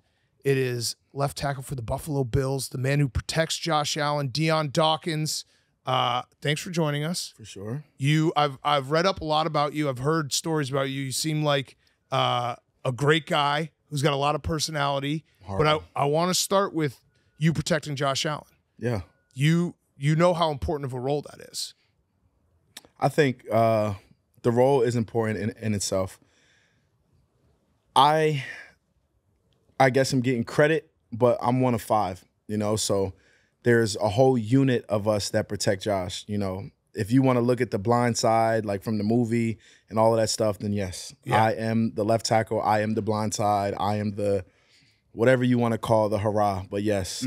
It is left tackle for the Buffalo Bills, the man who protects Josh Allen, Dion Dawkins. Thanks for joining us. For sure. I've read up a lot about you. I've heard stories about you. You seem like a great guy who's got a lot of personality. Harden. But I want to start with you protecting Josh Allen. Yeah. You know how important of a role that is. I think the role is important in itself. I guess I'm getting credit, but I'm one of 5, so there's a whole unit of us that protect Josh. If you want to look at the blind side, like from the movie and all of that stuff, then yes, yeah. I am the left tackle. I am the blind side. I am the whatever you want to call the hurrah. But yes,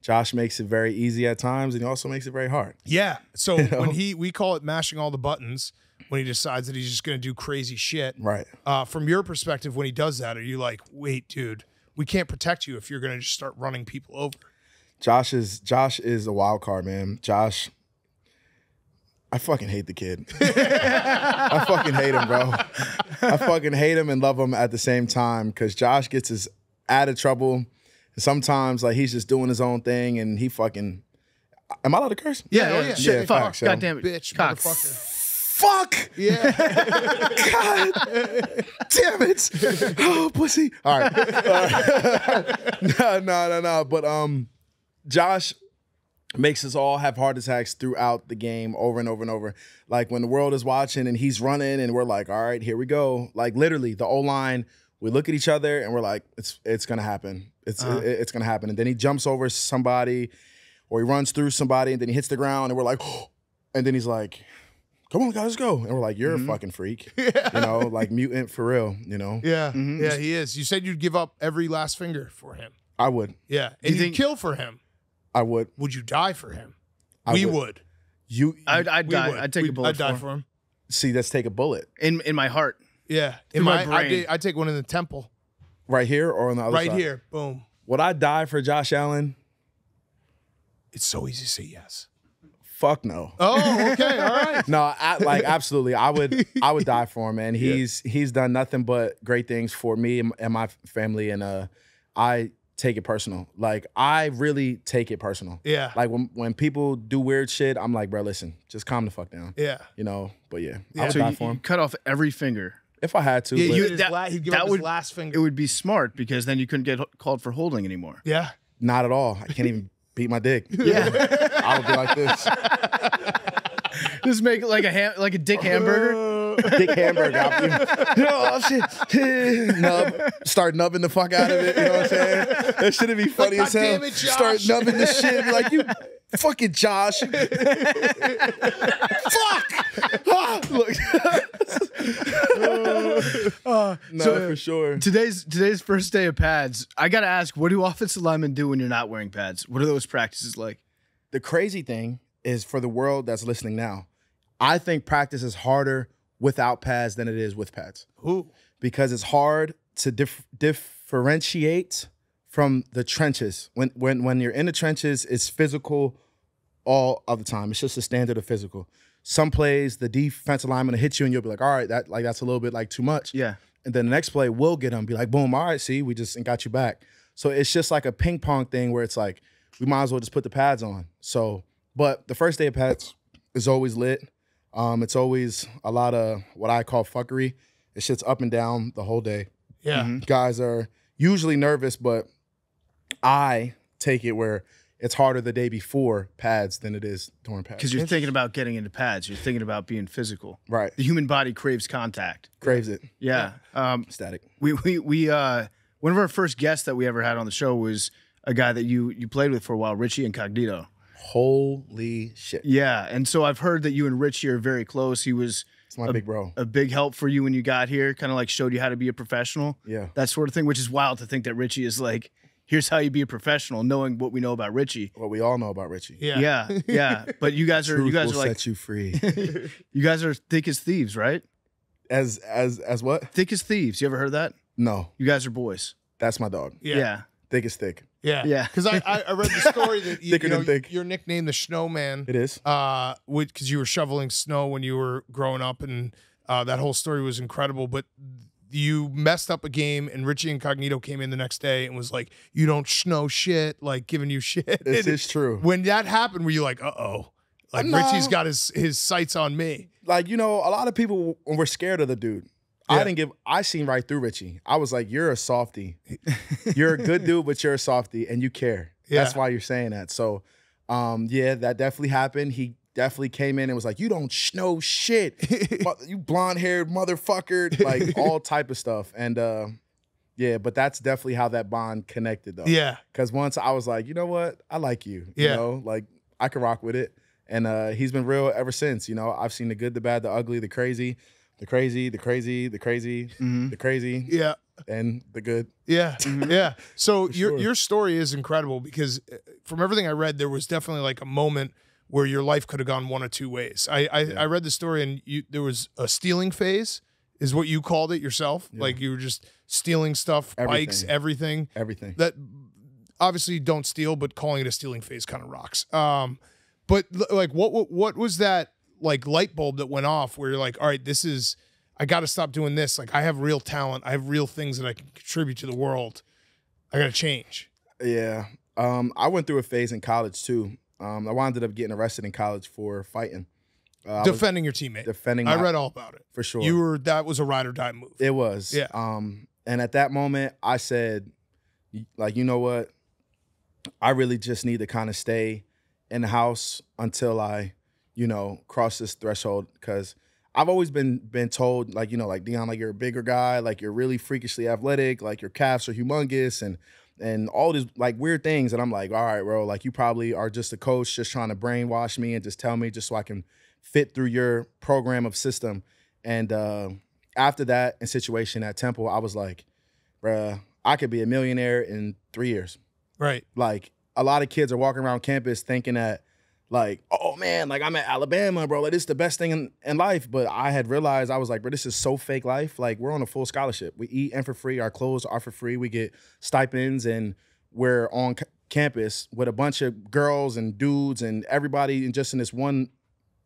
Josh makes it very easy at times, and he also makes it very hard. Yeah. So when we call it mashing all the buttons, when he decides that he's just going to do crazy shit. Right. From your perspective, when he does that, are you like, wait, dude, we can't protect you if you're going to just start running people over? Josh is a wild card, man. Josh, I fucking hate the kid. I fucking hate him, bro. I fucking hate him and love him at the same time because Josh gets us out of trouble. And sometimes, like, he's just doing his own thing and he fucking... Am I allowed to curse? Yeah. Shit, fuck. facts, yo. God damn it. Bitch, Cock. motherfucker. Fuck! Yeah. God damn it. Oh, pussy. All right. No. But Josh makes us all have heart attacks throughout the game over and over and over. Like when the world is watching and he's running and we're like, all right, here we go. Like literally the O-line, we look at each other and we're like, it's going to happen. It's going to happen. And then he jumps over somebody or he runs through somebody and then he hits the ground and we're like, oh. And then he's like, come on, guys, let's go. And we're like, you're a fucking freak. Like mutant for real, Yeah. Yeah, he is. You said you'd give up every last finger for him. I would. Yeah. And you'd kill for him. I would. Would you die for him? I we would. would. I'd die. I'd take a bullet I'd die for him. See, let's take a bullet. In my heart. Yeah. In my brain. I'd take one in the temple. Right here or on the other side? Right here. Boom. Would I die for Josh Allen? It's so easy to say yes. Fuck no. Oh, okay. All right. No, absolutely. I would die for him, man. He's done nothing but great things for me and my family, and I take it personal. Like I really take it personal. Yeah. Like when people do weird shit, I'm like, bro, listen, just calm the fuck down. Yeah. But yeah, I would So die you for him cut off every finger. if I had to. Yeah, but he'd give up his last finger. It would be smart because then you couldn't get called for holding anymore. Yeah. not at all. I can't even beat my dick. Yeah. I would be like this. Just make it like a dick hamburger. Dick hamburger. Oh, shit. Nub. Start nubbing the fuck out of it. You know what I'm saying? That shit'd be funny as hell. Damn it, Josh. Start nubbing the shit. Be like, you fucking Josh. Fuck. Look. No, So, for sure. Today's first day of pads. I gotta ask, what do offensive linemen do when you're not wearing pads? What are those practices like? The crazy thing is, for the world that's listening now, I think practice is harder without pads than it is with pads. Ooh. Because it's hard to differentiate from the trenches. When you're in the trenches, it's physical all of the time. It's just a standard of physical. Some plays, the defensive lineman will hit you and you'll be like, all right, that's a little bit like too much. Yeah. And then the next play will get them, be like, boom, all right, see, we just got you back. So it's just like a ping pong thing where it's like, we might as well just put the pads on. So, but the first day of pads is always lit. It's always a lot of what I call fuckery. It shit's up and down the whole day. Yeah. Mm-hmm. Guys are usually nervous, but I take it where it's harder the day before pads than it is during pads. Because you're thinking about getting into pads. You're thinking about being physical. Right. The human body craves contact. Craves it. Yeah. Static. We one of our first guests that we ever had on the show was a guy that you played with for a while, Richie Incognito. Holy shit. Yeah, and so I've heard that you and Richie are very close. He was It's my big bro. a big help for you when you got here, kind of like showed you how to be a professional. Yeah. That sort of thing, which is wild to think that Richie is like here's how you be a professional, knowing what we know about Richie. What we all know about Richie. Yeah. But you guys are Truth will like set you free. you guys are thick as thieves, right? As what? Thick as thieves. You ever heard that? No, You guys are boys. that's my dog. Yeah. Thick as thick. Yeah. Because I read the story that Thicker than thick. you're nicknamed the Snowman. It is. Because you were shoveling snow when you were growing up, and that whole story was incredible. But you messed up a game, and Richie Incognito came in the next day and was like, "You don't know shit," like giving you shit. This is true. When that happened, were you like, "Uh-oh, like No. Richie's got his sights on me"? Like, a lot of people were scared of the dude. Yeah. I seen right through Richie. I was like, you're a softie. You're a good dude, but you're a softie and you care. Yeah. That's why you're saying that. So, that definitely happened. He definitely came in and was like, you don't know shit. You blonde-haired motherfucker. Like, all type of stuff. And, but that's definitely how that bond connected, though. Yeah. Because once I was like, you know what? I like you. You Yeah. know, like, I can rock with it. And he's been real ever since. I've seen the good, the bad, the ugly, the crazy, the crazy, the crazy, the crazy, the crazy, Yeah. and the good. Yeah, yeah. So sure. your story is incredible because from everything I read, there was definitely like a moment where your life could have gone one of two ways. I read the story and there was a stealing phase, is what you called it yourself. Yeah. Like you were just stealing stuff, bikes, everything. That obviously you don't steal, but calling it a stealing phase kind of rocks. But like, what was that like light bulb that went off where you're like, all right, I got to stop doing this. Like I have real talent. I have real things that I can contribute to the world. I got to change. Yeah. I went through a phase in college too. I wound up getting arrested in college for fighting. Defending your teammate. I read all about it. For sure. That was a ride or die move. It was. Yeah. And at that moment I said, like, you know what? I really just need to kind of stay in the house until I, cross this threshold. Because I've always been told, like, like Dion, like you're a bigger guy, like you're really freakishly athletic, like your calves are humongous and all these like weird things. And I'm like, all right, bro, like you probably are just a coach just trying to brainwash me and just tell me just so I can fit through your program of system. And after that situation at Temple, I was like, bruh, I could be a millionaire in 3 years. Right. Like a lot of kids are walking around campus thinking that like, oh man, like I'm at Alabama, bro. Like this is the best thing in life. But I had realized, I was like, bro, this is so fake life. Like we're on a full scholarship. We eat and for free. Our clothes are for free. We get stipends and we're on campus with a bunch of girls and dudes and everybody and just in this one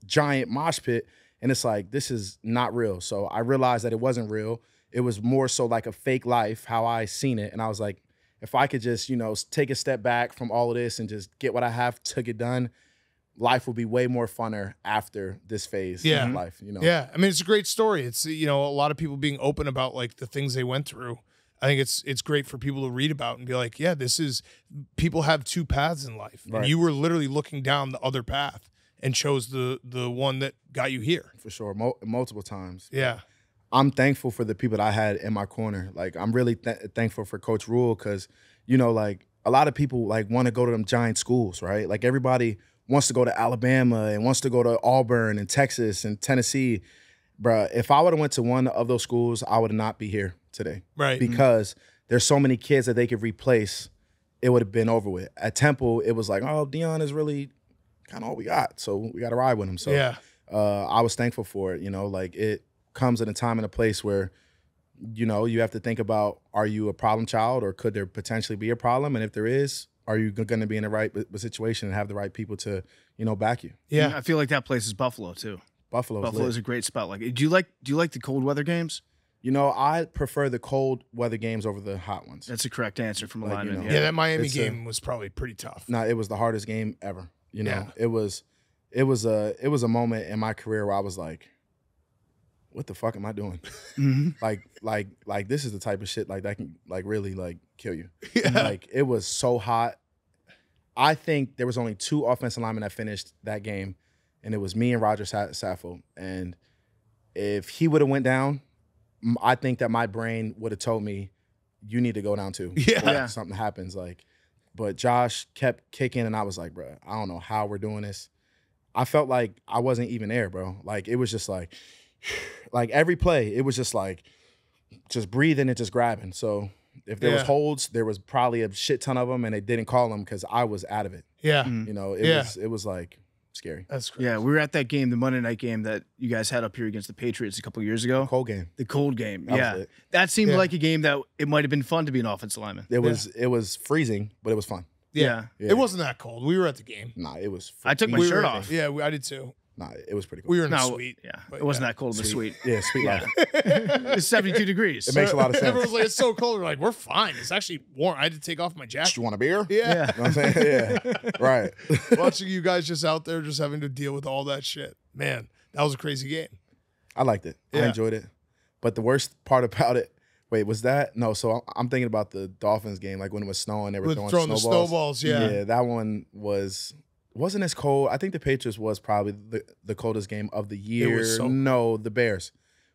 giant mosh pit. And it's like, this is not real. So I realized that it wasn't real. It was more so like a fake life, how I seen it. And I was like, if I could just, take a step back from all of this and just get what I have to get done, life will be way more funner after this phase of life, Yeah. I mean, it's a great story. It's, a lot of people being open about like the things they went through. I think it's great for people to read about and be like, yeah, people have two paths in life. Right. And you were literally looking down the other path and chose the one that got you here. For sure. Multiple times. Yeah. I'm thankful for the people that I had in my corner. Like, I'm really thankful for Coach Rule because, like, a lot of people, like, want to go to them giant schools, right? Like, everybody wants to go to Alabama and wants to go to Auburn and Texas and Tennessee. Bruh, if I would have went to one of those schools, I would not be here today. Right. Because there's so many kids that they could replace, it would have been over with. At Temple, it was like, oh, Dion is really kind of all we got, so we got to ride with him. So yeah. I was thankful for it. Like, it comes at a time and a place where, you have to think about, are you a problem child or could there potentially be a problem? And if there is, are you going to be in the right situation and have the right people to, back you? Yeah. I feel like that place is Buffalo too. Buffalo is a great spot. Like, do you like the cold weather games? I prefer the cold weather games over the hot ones. That's a correct answer from a lineman. Yeah, that Miami game was probably pretty tough. No, it was the hardest game ever. It was a moment in my career where I was like, what the fuck am I doing? Like this is the type of shit like that can like really like kill you. Yeah. Like it was so hot. I think there was only 2 offensive linemen that finished that game, and it was me and Roger Saffold. And if he would have went down, I think that my brain would have told me, you need to go down too. Yeah. Something happens. But Josh kept kicking, and I was like, bro, I don't know how we're doing this. I felt like I wasn't even there, bro. Like it was just like every play, it was just like just breathing and just grabbing. So If there was holds, there was probably a shit ton of them, and they didn't call them because I was out of it. Yeah. You know, it was like scary. That's crazy. Yeah, we were at that game, the Monday night game that you guys had up here against the Patriots a couple years ago. Cold game. The cold game. That was Yeah. lit. That seemed like a game that it might have been fun to be an offensive lineman. It was freezing, but it was fun. Yeah. It wasn't that cold. We were at the game. Nah, it was. I took my We shirt were- off. Yeah, I did too. Nah, it was pretty cool. We were in the No, suite. yeah. But It wasn't that cold in the suite. Yeah, sweet life. It's 72 degrees. It makes a lot of sense. Everyone's like, it's so cold. We're like, we're fine. It's actually warm. I had to take off my jacket. You want a beer? Yeah. You know what I'm saying? Yeah. Right. Watching you guys just out there just having to deal with all that shit. Man, that was a crazy game. I liked it. Yeah. I enjoyed it. But the worst part about it, wait, was that? No, so I'm thinking about the Dolphins game, like when it was snowing, they were With throwing the snowballs. snowballs, yeah. Yeah, that one wasn't as cold. I think the Patriots was probably the coldest game of the year. was so cold. No, the Bears.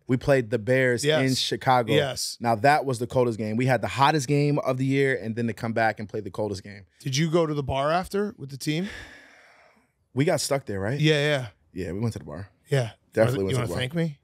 We played the Bears Yes. in Chicago. Yes. Now that was the coldest game. We had the hottest game of the year, and then to come back and play the coldest game. Did you go to the bar after with the team? We got stuck there, right? Yeah. Yeah, we went to the bar. Yeah. Definitely went You to want the to bar. thank me?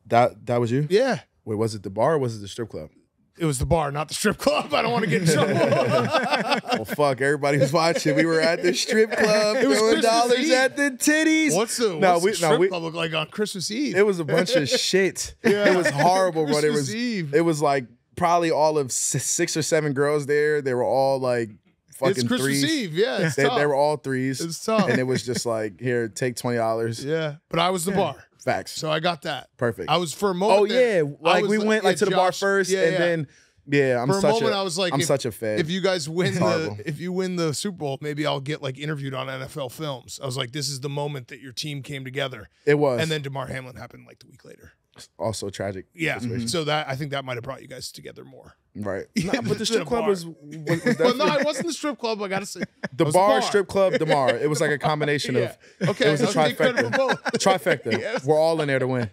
That was you? Yeah. Wait, was it the bar or was it the strip club? It was the bar, not the strip club. I don't want to get in trouble. Well, fuck, everybody was watching. We were at the strip club It was throwing Christmas dollars Eve. at the titties. What's the strip club look like on Christmas Eve? It was a bunch of shit. It was horrible, but Christmas Eve. it was like probably all of 6 or 7 girls there. They were all like fucking It's Christmas threes. Eve. Yeah, it's They tough. were all threes. It's tough. And it was just like, here, take $20. Yeah, but I was the bar, Facts. so I got that. Perfect. I was for a moment. Oh yeah, there, I like was we went like to the bar Josh, first, yeah, and yeah. then I'm For a such moment, a, I was like, I'm if- such a fan. If you guys win It's horrible. if you win the Super Bowl, maybe I'll get like interviewed on NFL Films. I was like, this is the moment that your team came together, It was, and then DeMar Hamlin happened like the week later. also tragic. Yeah, situation. so that I think that might have brought you guys together more. Right. Yeah, Nah, but the than strip a club bar. was Well, definitely no, it wasn't the strip club. I gotta say, the it was bar, strip club, DeMar. It was like a combination Yeah. of. Okay, it was a I'll take credit for trifecta. both. Trifecta. Yes. We're all in there to win.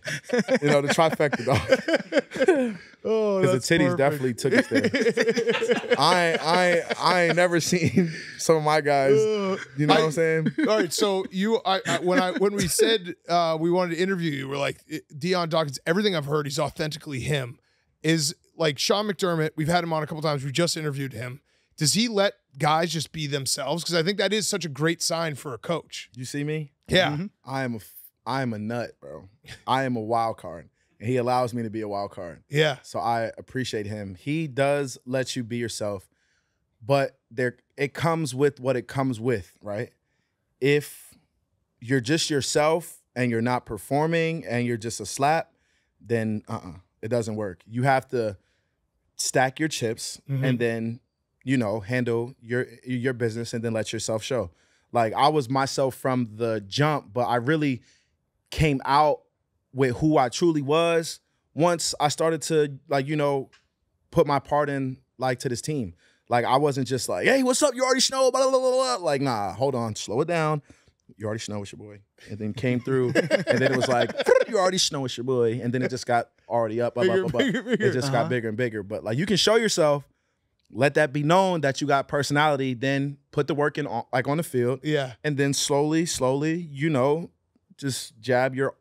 You know, the trifecta, dog. Oh, Because the titties definitely took us there. I ain't never seen some of my guys. You know what I'm saying? All right, so when we said we wanted to interview you, we're like, Dion Dawkins. Everything I've heard, he's authentically him. Is like Sean McDermott. We've had him on a couple times. We just interviewed him. Does he let guys just be themselves? Because I think that is such a great sign for a coach. You see me? Yeah, I am a nut, bro. I am a wild card, and he allows me to be a wild card. yeah, So I appreciate him. He does let you be yourself, but it comes with what it comes with, right? If you're just yourself and you're not performing and you're just a slap, then it doesn't work. You have to stack your chips and then, handle your business and then let yourself show. Like I was myself from the jump, but I really came out with who I truly was once I started to put my part in to this team. Like I wasn't just like, hey, what's up? You already know, blah, blah, blah, blah. Like, nah, hold on, slow it down. You already know it's your boy. And then came through, and then it was like, you already know it's your boy. And then it just got already up. Bigger, It bigger. just got bigger and bigger. But like you can show yourself, let that be known that you got personality, then put the work in on the field. yeah. And then slowly, just jab your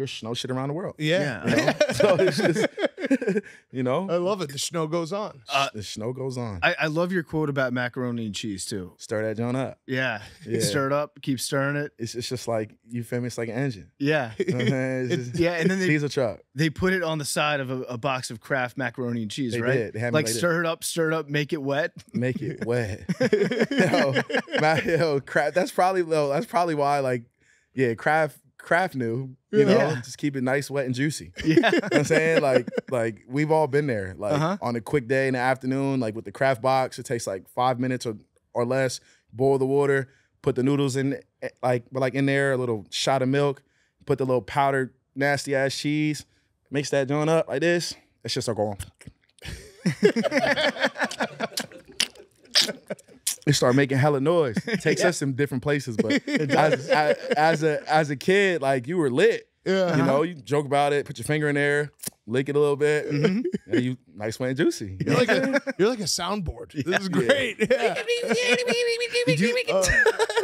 snow shit around the world. Yeah. So it's just, I love it. The snow goes on. the snow goes on. I love your quote about macaroni and cheese too. Stir that joint up. Yeah. Yeah. Stir it up, keep stirring it. It's just like, you feel me? It's like an engine. Yeah. You know what I'm saying? It's just, Yeah, and then diesel truck. they put it on the side of a box of Kraft macaroni and cheese, They right? did. They had me Like later. stir it up, make it wet. Make it wet. Kraft. That's probably why Kraft knew, just keep it nice, wet, and juicy. Yeah. You know what I'm saying? Like we've all been there. Like on a quick day in the afternoon, like with the Kraft box, it takes like 5 minutes or less. Boil the water, put the noodles in in there, a little shot of milk, put the little powdered nasty ass cheese, mix that joint up like this. It's just like going. It started making hella noise. It takes us in different places, but as a kid, like you were lit. Yeah. You joke about it, put your finger in there, lick it a little bit, and you nice, wet, and juicy. You're like a soundboard. This is great. Yeah.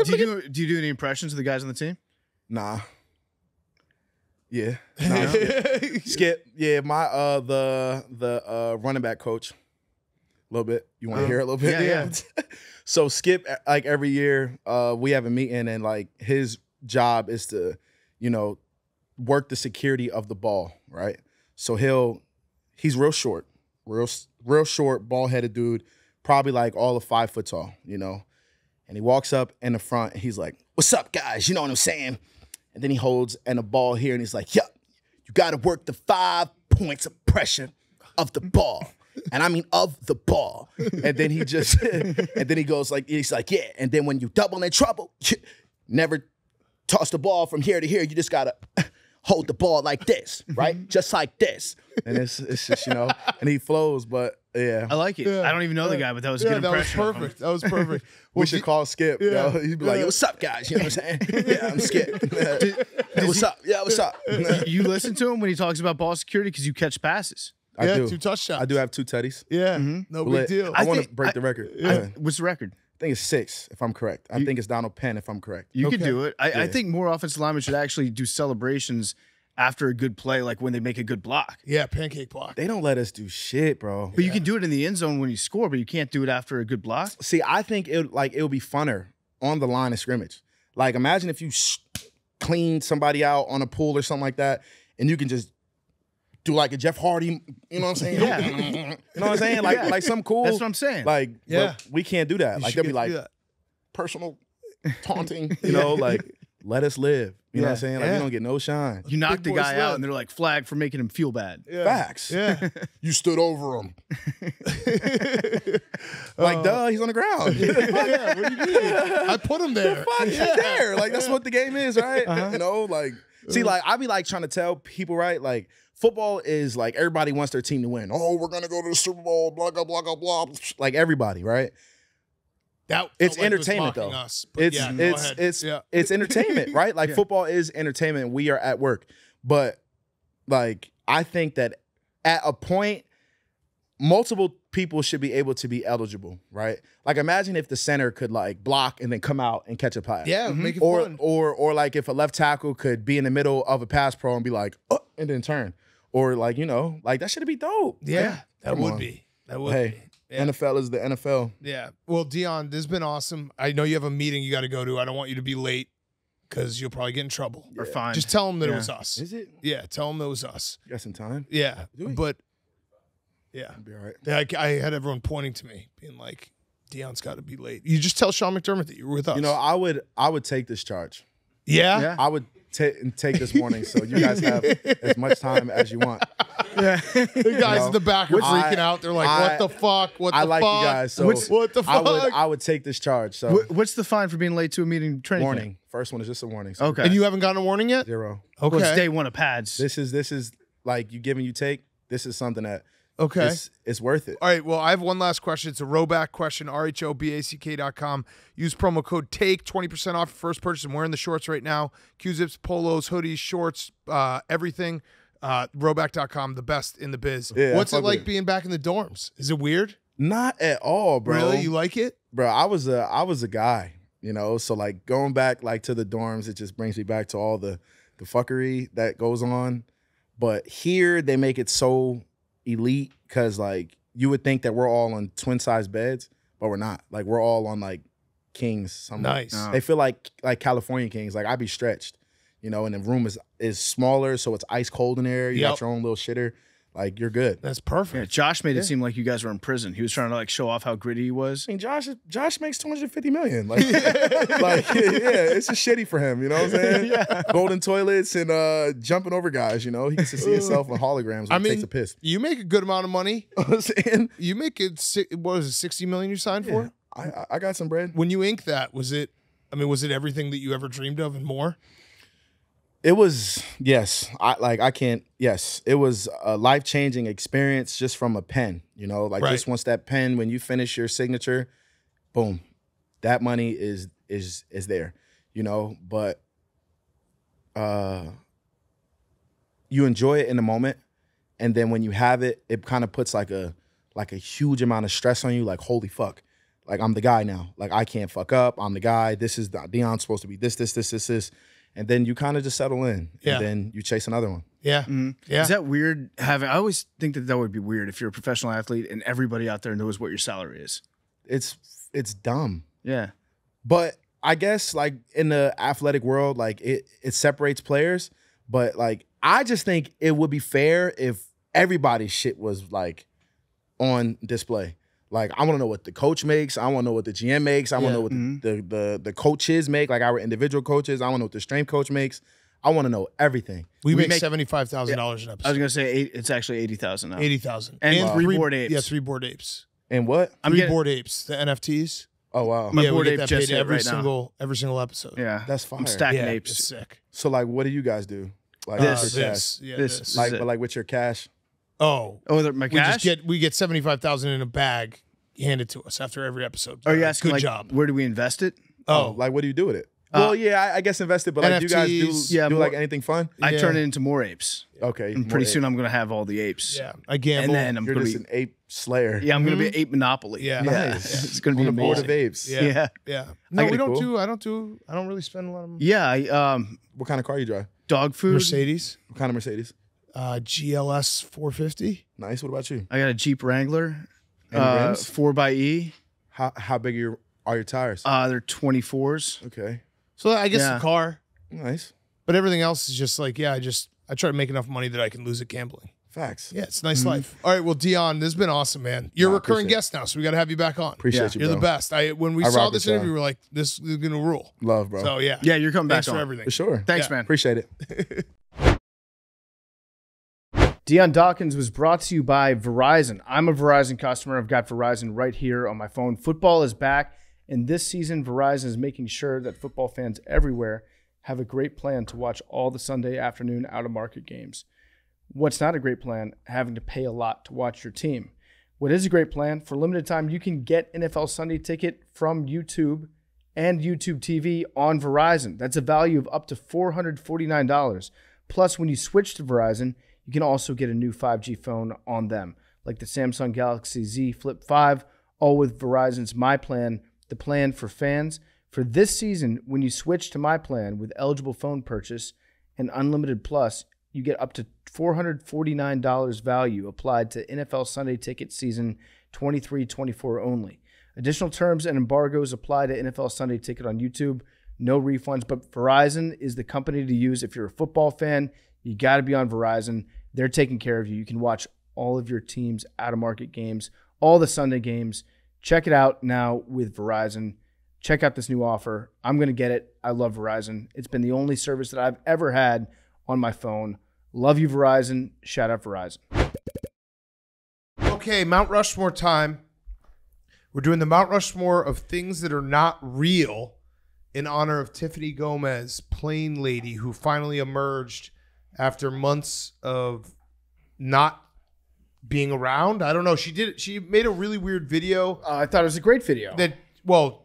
Do you do any impressions of the guys on the team? Nah. Yeah. Nah, Skip. Yeah, my the running back coach. little bit. You want to hear a little bit? Yeah. So Skip, like every year, we have a meeting, and like his job is to, work the security of the ball, right? So he's real short, real short, bald-headed dude, probably like all of 5 foot tall, And he walks up in the front, and he's like, "What's up, guys? You know what I'm saying?" And then he holds and a ball here, and he's like, "Yup, you got to work the 5 points of pressure of the ball." And I mean of the ball. And then he just, and then he goes like, he's like, "Yeah. And then when you double in trouble, never toss the ball from here to here. You just got to hold the ball like this, right? Just like this." And it's just, and he flows, but yeah. I like it. Yeah. I don't even know the guy, but that was a good that was impression. perfect. That was perfect. We should call Skip. Yeah. He'd be like, "Yo, what's up, guys?" You know what I'm saying? "Yeah, I'm Skip." "Hey, what's up? Yeah, what's up?" You listen to him when he talks about ball security because you catch passes. I do. 2 touchdowns. I do have 2 teddies. Yeah, no big Lit. deal. I want to think- break the record. What's the record? I think it's 6, if I'm correct. I think it's Donald Penn, if I'm correct. You could Okay. do it. I think more offensive linemen should actually do celebrations after a good play, like when they make a good block. Yeah, pancake block. They don't let us do shit, bro. But you can do it in the end zone when you score, but you can't do it after a good block. See, I think it would be funner on the line of scrimmage. Like, imagine if you clean somebody out on a pool or something like that, and you can just do like a Jeff Hardy, you know what I'm saying? Yeah. You know what I'm saying? Like, like some cool. That's what I'm saying. Like, Yeah. but we can't do that. You Like, should they'll be get to do like that. personal taunting, like, let us live. You know what I'm saying? Like, Yeah. we don't get no shine. You knock the boys guy love. out, and they're like flag for making him feel bad. Facts. Yeah. You stood over him. Like, duh, he's on the ground. Yeah, what do you mean? I put him there. Fuck, he's there. Like, that's what the game is, right? Like, see, like, I be like trying to tell people, right? Like, football is like everybody wants their team to win. Oh, we're gonna go to the Super Bowl, blah blah blah blah blah. Like everybody, right? That It's felt like was entertainment, mocking though. us, but yeah, go ahead. Yeah. It's entertainment, right? Like football is entertainment. We are at work, but like I think that at a point, multiple people should be able to be eligible, right? Like imagine if the center could like block and then come out and catch a pass. Yeah, make it Or fun. or like if a left tackle could be in the middle of a pass pro and be like, oh, and then turn. Or like, like that should be dope. Yeah, that Come would on. be. That would Hey, be. Yeah. NFL is the NFL. Yeah. Well, Dion, this has been awesome. I know you have a meeting you got to go to. I don't want you to be late because you'll probably get in trouble. Or fine. Just tell them that it Yeah. was us. Is it? Yeah, tell them it was us. You got some time? Yeah, Do we? but yeah, Be all right. yeah, I had everyone pointing to me, being like, "Dion's got to be late." You just tell Sean McDermott that you were with us. I would take this charge. yeah, Yeah. I would take this morning so you guys have as much time as you want. the guys in the back are I- freaking out. They're like, I- "What the fuck? What the I fuck? like you guys, so what the fuck?" I would take this charge. So What's the fine for being late to a meeting training camp? warning. First one is just a warning. So Okay. And you haven't gotten a warning yet? 0. Okay. Well, it's day one of pads. This is like you give and you take. This is something that Okay. it's worth it. All right. Well, I have one last question. It's a Roback question. RHOBACK.com. Use promo code TAKE, 20% off your first purchase. I'm wearing the shorts right now. Q-zips, polos, hoodies, shorts, everything. Roback.com, the best in the biz. Yeah, What's I it fuck with like it. being back in the dorms? Is it weird? Not at all, bro. Really? You like it? Bro, I was a guy, so like going back like to the dorms, it just brings me back to all the fuckery that goes on. But here they make it so elite because like you would think that we're all on twin size beds, but we're not. Like we're all on like kings. Somewhere. Nice. They feel like California kings. Like I'd be stretched, and the room is smaller, so it's ice cold in there. You Yep. got your own little shitter. Like you're good. That's Yeah, perfect. Josh made it seem like you guys were in prison. He was trying to like show off how gritty he was. I mean, Josh makes $250 million. Like, it's just shitty for him. You know what I'm saying? Yeah. Golden toilets and jumping over guys. He gets to see himself in holograms when he takes a piss. You make a good amount of money. You know what I'm saying? You make it, what was it, $60 million you signed for? I got some bread. When you inked that, was it everything that you ever dreamed of and more? It was, yes. It was a life-changing experience just from a pen, Right. just once that pen, when you finish your signature, boom, that money is there, but you enjoy it in the moment. And then when you have it, it kind of puts like a huge amount of stress on you. Like, holy fuck, like I'm the guy now. Like I can't fuck up. I'm the guy. This is Dion's supposed to be this. And then you kind of just settle in. Yeah. And then you chase another one. Yeah. Yeah. Is that weird? I always think that would be weird if you're a professional athlete and everybody out there knows what your salary is. It's dumb. Yeah. But I guess like in the athletic world, like it separates players. But like I just think it would be fair if everybody's shit was like on display. Like I want to know what the coach makes. I want to know what the GM makes. I want to know what the coaches make, like our individual coaches. I want to know what the strength coach makes. I want to know everything. We make $75,000 an episode. I was gonna say it's actually 80,000 now. 80,000 And three Bored Apes. Yeah, 3 Bored Apes. And what? Three Bored Apes. The NFTs. Oh wow. My yeah, Bored we Ape get that just paid hit every right now. single episode. Yeah, That's fire. I'm stacking Yeah, apes. it's sick. So like, what do you guys do? Like This. with your cash? This. Yeah, This. this. Like, is it. but like with your cash. Oh, My cash. we get 75,000 in a bag handed to us after every episode. Are you asking Good like, job. where do we invest it? Oh, like what do you do with it? Well, yeah, I guess invested, but like, do you guys NFTs, do yeah, do more- like anything fun? I Yeah. turn it into more apes. Okay, And pretty soon I'm gonna have all the apes. Yeah, I gamble. And then I'm you're gonna just be an ape slayer. I'm gonna be ape monopoly. Yeah. Nice. It's gonna be On the board amazing. of apes. yeah, Yeah. yeah. No, we Pretty don't cool. do. I don't really spend a lot of money. Yeah, I What kind of car you drive? dog food. Mercedes, What kind of Mercedes? GLS 450. Nice. What about you? I got a Jeep Wrangler, Any rims? 4xe. How big are your tires? They're 24s. Okay, So I guess Yeah. the car, nice. but everything else is just like I try to make enough money that I can lose at gambling. Facts. Yeah, it's a nice life. All right, well, Dion, this has been awesome, man. You're a Nah, recurring appreciate guest now, so we got to have you back on. Appreciate you, You're bro. the best. When we I saw rock this with y'all. interview, we were like, this is gonna rule. Love, bro. So yeah, Yeah, you're coming thanks back for on. everything. For sure. Thanks, Yeah. man. Appreciate it. Dion Dawkins was brought to you by Verizon. I'm a Verizon customer. I've got Verizon right here on my phone. Football is back, and this season, Verizon is making sure that football fans everywhere have a great plan to watch all the Sunday afternoon out-of-market games. What's not a great plan? Having to pay a lot to watch your team. What is a great plan? For a limited time, you can get NFL Sunday Ticket from YouTube and YouTube TV on Verizon. That's a value of up to $449. Plus, when you switch to Verizon, you can also get a new 5G phone on them, like the Samsung Galaxy Z Flip 5, all with Verizon's My Plan, the plan for fans. For this season, when you switch to My Plan with eligible phone purchase and Unlimited Plus, you get up to $449 value applied to NFL Sunday Ticket season 23-24 only. Additional terms and embargoes apply to NFL Sunday Ticket on YouTube. No refunds, but Verizon is the company to use if you're a football fan. You got to be on Verizon. They're taking care of you. You can watch all of your team's out-of-market games, all the Sunday games. Check it out now with Verizon. Check out this new offer. I'm going to get it. I love Verizon. It's been the only service that I've ever had on my phone. Love you, Verizon. Shout out Verizon. Okay, Mount Rushmore time. We're doing the Mount Rushmore of things that are not real in honor of Tiffany Gomes, Plain Lady, who finally emerged after months of not being around. I don't know. She made a really weird video I thought it was a great video. that,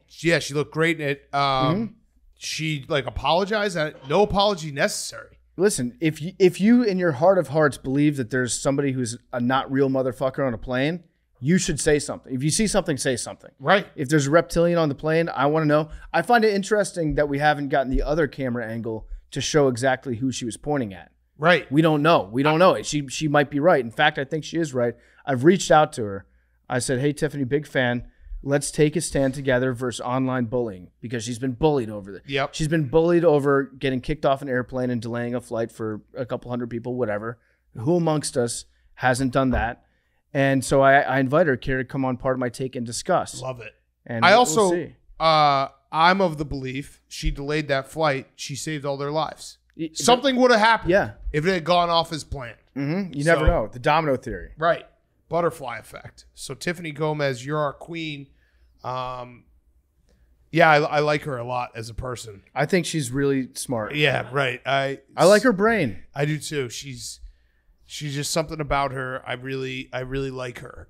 she looked great in it. She apologized. No apology necessary. Listen, if you in your heart of hearts believe that there's somebody who's a not real motherfucker on a plane, you should say something. If you see something, say something. Right. If there's a reptilian on the plane, I want to know. I find it interesting that we haven't gotten the other camera angle to show exactly who she was pointing at. Right. We don't know. We don't know. She might be right. In fact, I think she is right. I've reached out to her. I said, hey, Tiffany, big fan. Let's take a stand together versus online bullying, because she's been bullied over it. Yep. She's been bullied over getting kicked off an airplane and delaying a flight for a couple hundred people, whatever. Who amongst us hasn't done that? And so I invited her here to come on part of my take and discuss. Love it. And I we'll also, see. I'm of the belief she delayed that flight. She saved all their lives. Something would have happened. Yeah. If it had gone off as planned. You never know. The domino theory. Right. Butterfly effect. So Tiffany Gomes, you're our queen. I like her a lot as a person. I think she's really smart. Yeah, right. I like her brain. I do too. She's just something about her. I really like her.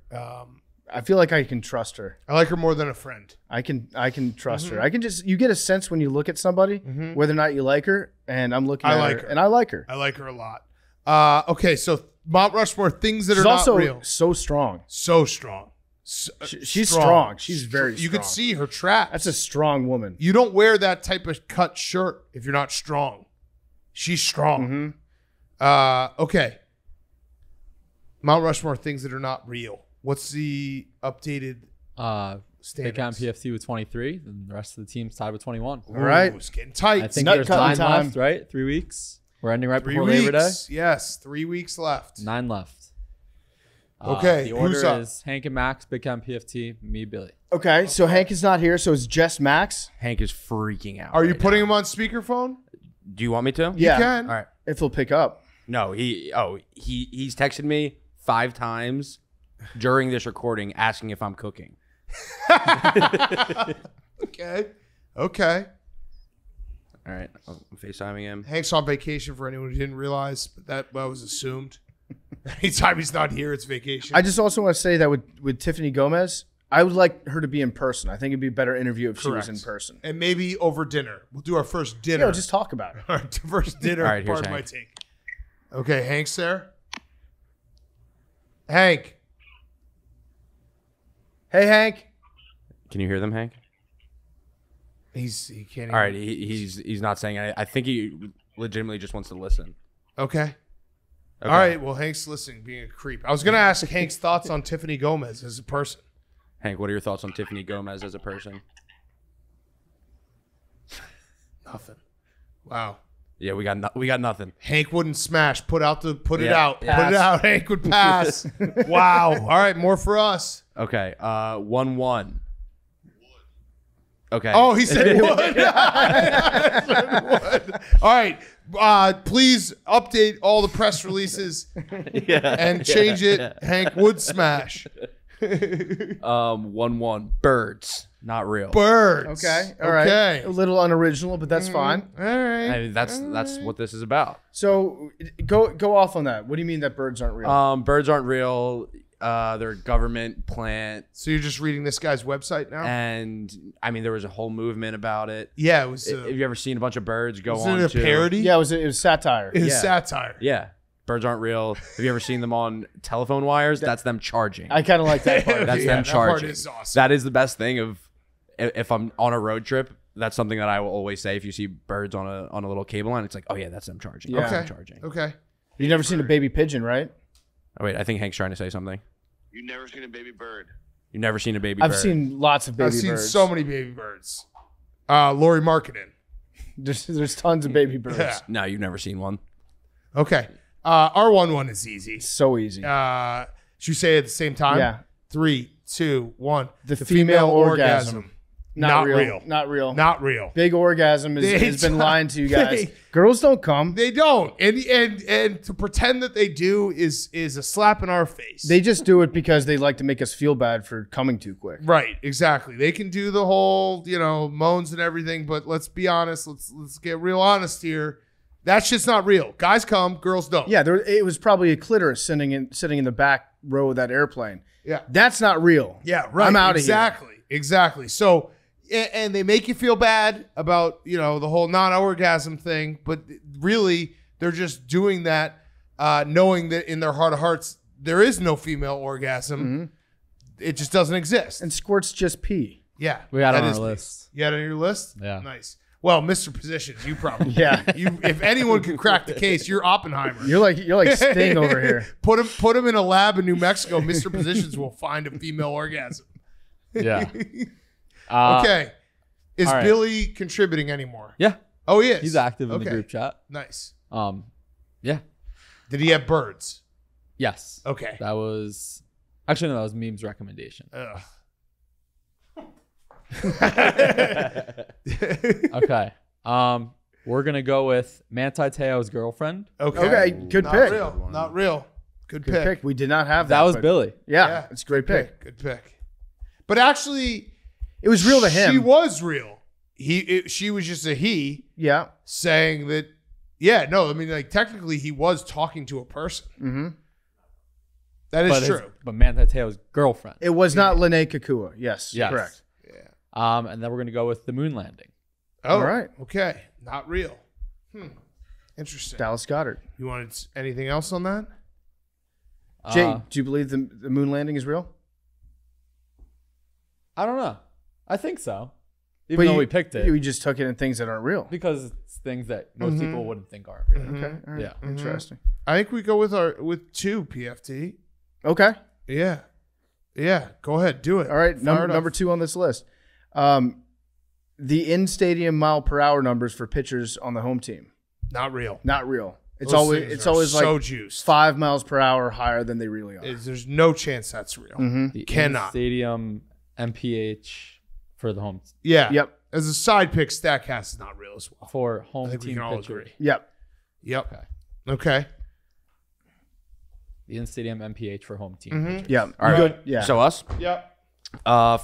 I feel like I can trust her. I like her more than a friend. I can trust her. I can you get a sense when you look at somebody whether or not you like her, and I'm looking at her, and I like her. I like her a lot. Okay, so Mount Rushmore, things that She's are not also real. so strong. So strong. She's strong. She's very strong. You could see her traps. That's a strong woman. You don't wear that type of cut shirt if you're not strong. She's strong. Okay. Mount Rushmore things that are not real. What's the updated Big Cam standings? PFT with 23, and the rest of the team's tied with 21. All right. It's getting tight. I think nut there's cutting 9 time. left, right? 3 weeks. We're ending right 3 before weeks. Labor Day. Yes, 3 weeks left. 9 left. Okay, The order who's up? is Hank and Max, Big Cam PFT, me, Billy. Okay, so Hank is not here, so it's just Max. Hank is freaking out. Are you right putting now. him on speakerphone? Do you want me to? Yeah. You can. All right. If he'll pick up. No, he's texted me 5 times during this recording asking if I'm cooking. Okay. Okay. All right, I'm FaceTiming him. Hank's on vacation for anyone who didn't realize, but that was assumed. Anytime he's not here, it's vacation. I just also want to say that with Tiffany Gomes, I would like her to be in person. I think it'd be a better interview if she was in Correct. person. And maybe over dinner. We'll do our first dinner. Yeah, just talk about it. Our first dinner. All right, here's pardon my Hank. take. Okay, Hank's there. Hank. Hey, Hank. Can you hear them, Hank? He can't even. All right, he's not saying anything. I think he legitimately just wants to listen. Okay. Okay. All right. Well, Hank's listening, being a creep. I was going to ask Hank's thoughts on Tiffany Gomes as a person. Hank, what are your thoughts on Tiffany Gomes as a person? Nothing. Wow. Yeah, we got nothing. Hank wouldn't smash. Put it out. Put it Pass. out. Hank would pass. Wow. All right. More for us. Okay, 1-1. Okay. Oh, he said would. All right. Please update all the press releases and change it. Hank would smash. 1-1. Birds, not real. Birds. Okay. All right. Okay. A little unoriginal, but that's fine. All right. I mean, that's what this is about. So go off on that. What do you mean that birds aren't real? Birds aren't real. They're a government plant, So you're just reading this guy's website now? and I mean there was a whole movement about it. Yeah, it was. Have you ever seen a bunch of birds go was on it a to parody? yeah, it was satire. It was Yeah. satire. Yeah, birds aren't real. Have you ever seen them on telephone wires? That's them charging. I kind of like that part. That's Yeah, them that part charging. is awesome. That is the best thing of if I'm on a road trip. That's something that I will always say. If you see birds on a little cable line, it's like, oh yeah, that's them charging. Yeah. That's them Okay. charging. Okay. You've never seen a baby pigeon, right? Oh wait, I think Hank's trying to say something. You never seen a baby bird. You've never seen a baby I've bird. seen lots of baby I've seen birds. so many baby birds. Lori Marketing. There's tons of baby birds. Yeah. No, you've never seen one. Okay. Our one is easy. So easy. Should we say it at the same time? Yeah. 3, 2, 1. The female orgasm. Not real. Not real. Not real. Big orgasm has been lying to you guys. Girls don't come. They don't. And to pretend that they do is a slap in our face. They just do it because they like to make us feel bad for coming too quick. Right, exactly. They can do the whole, moans and everything, but let's be honest. Let's get real honest here. That shit's not real. Guys come, girls don't. Yeah, it was probably a clitoris sitting in the back row of that airplane. Yeah. That's not real. Yeah, right. I'm out of here. Exactly. So, and they make you feel bad about, the whole non-orgasm thing, but really they're just doing that knowing that in their heart of hearts, there is no female orgasm. Mm-hmm. It just doesn't exist. And squirts just pee. Yeah. We got it that on our is- list. You got it on your list? Yeah. Nice. Well, Mr. Positions, you probably. Yeah. If anyone can crack the case, you're Oppenheimer. You're like Sting over here. Put him in a lab in New Mexico. Mr. Positions will find a female orgasm. Yeah. Okay. Is all right. Billy contributing anymore? Yeah. Oh, he is. He's active in Okay. the group chat. Nice. Yeah. Did he have birds? Yes. Okay. That was actually no, that was Meme's recommendation. Ugh. Okay. We're gonna go with Manti Te'o's girlfriend. Okay, good Not pick. real. Not real. Good Good pick. pick. We did not have that. That was but- Billy. Yeah, it's a great pick. Good pick. But actually, It was real to him. She was real. She was just a he Yeah. saying that. Yeah, no, I mean, technically, he was talking to a person. Mm-hmm. That is But true. but Manti Te'o's girlfriend. It was not Lene Kakua. Yes. Yes. Correct. And then we're gonna go with the moon landing. Oh, All right. Okay, not real. Interesting. Dallas Goddard. You wanted anything else on that? Jay, do you believe the moon landing is real? I don't know. I think so. Even though we picked it. We just took it in things that aren't real. Because it's things that most people wouldn't think aren't real. Okay. All right. Yeah. Interesting. I think we go with 2 PFT. Okay. Yeah. Yeah. Go ahead. Do it. All right. Fire it up. Number 2 on this list. The in-stadium mile per hour numbers for pitchers on the home team. Not real. Not real. It's Those always things it's are always so like juiced. 5 miles per hour higher than they really are. There's no chance that's real. The Cannot. stadium MPH for the home Yeah. Yep. As a side pick, Statcast is not real as well. for I home think we team can all pitchers. agree. Yep. Yep. Okay. The in-stadium MPH for home team pitchers. Yep. All right. Good. Yeah. So us. Yep.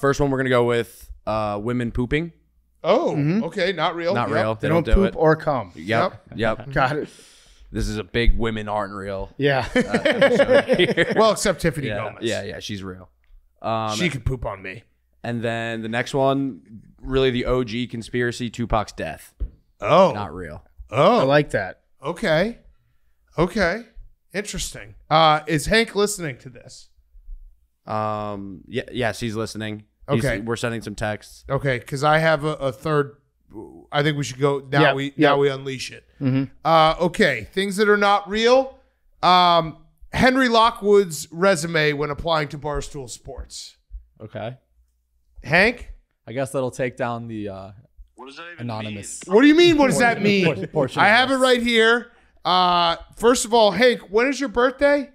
First one we're gonna go with women pooping. Oh, okay. Not real. Not Yep. real. they They don't don't do poop it. or come. Yep. Got it. This is a big women aren't real. Yeah. episode here. Well, except Tiffany yeah, Gomes. yeah, she's real. She could poop on me. And then the next one, really the OG conspiracy, Tupac's death. Oh. Not real. Oh. I like that. Okay. Okay. Interesting. Is Hank listening to this? Yes, he's listening. Okay. We're sending some texts. Okay, because I have a third. I think we should go now. Yep, Now we unleash it. Okay, things that are not real. Henry Lockwood's resume when applying to Barstool Sports. Okay. Hank, I guess that'll take down the What does that even anonymous. what do you mean? What does that mean? portion I of have it this. right here. First of all, Hank, when is your birthday? mean?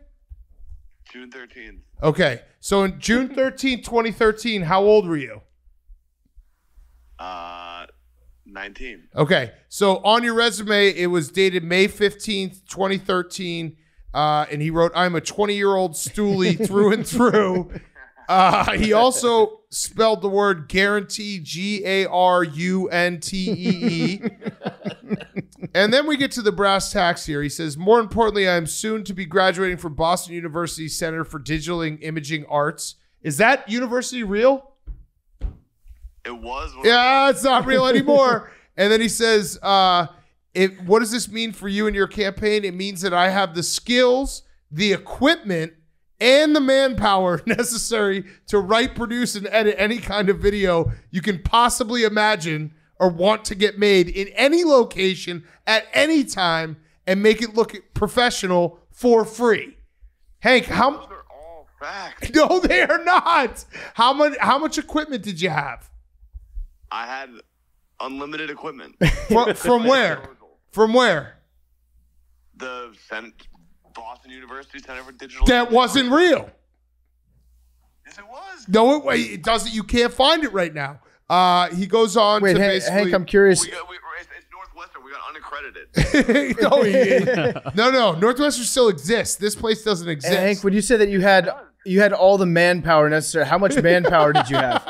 June 13th. Okay, so in June 13th, 2013, how old were you? 19. Okay, so on your resume, it was dated May 15th, 2013, and he wrote, I'm a 20-year-old stoolie through and through. He also spelled the word guarantee, G-A-R-U-N-T-E-E. And then we get to the brass tacks here. He says, more importantly, I am soon to be graduating from Boston University Center for Digital Imaging Arts. Is that university real? It was. Yeah, it's not real anymore. And then he says, what does this mean for you and your campaign? It means that I have the skills, the equipment, and the manpower necessary to write, produce, and edit any kind of video you can possibly imagine or want to get made in any location at any time and make it look professional for free. Hank, Those are all facts. No, they are not. How much equipment did you have? I had unlimited equipment. From where? From where? The Boston University Center for Digital. That wasn't real. Yes, it was. No, it doesn't. You can't find it right now. He goes on Wait, to Hank, basically. Hank, I'm curious. It's Northwestern. We got unaccredited. No. Northwestern still exists. This place doesn't exist. Hank, when you said that you had all the manpower necessary, how much manpower did you have?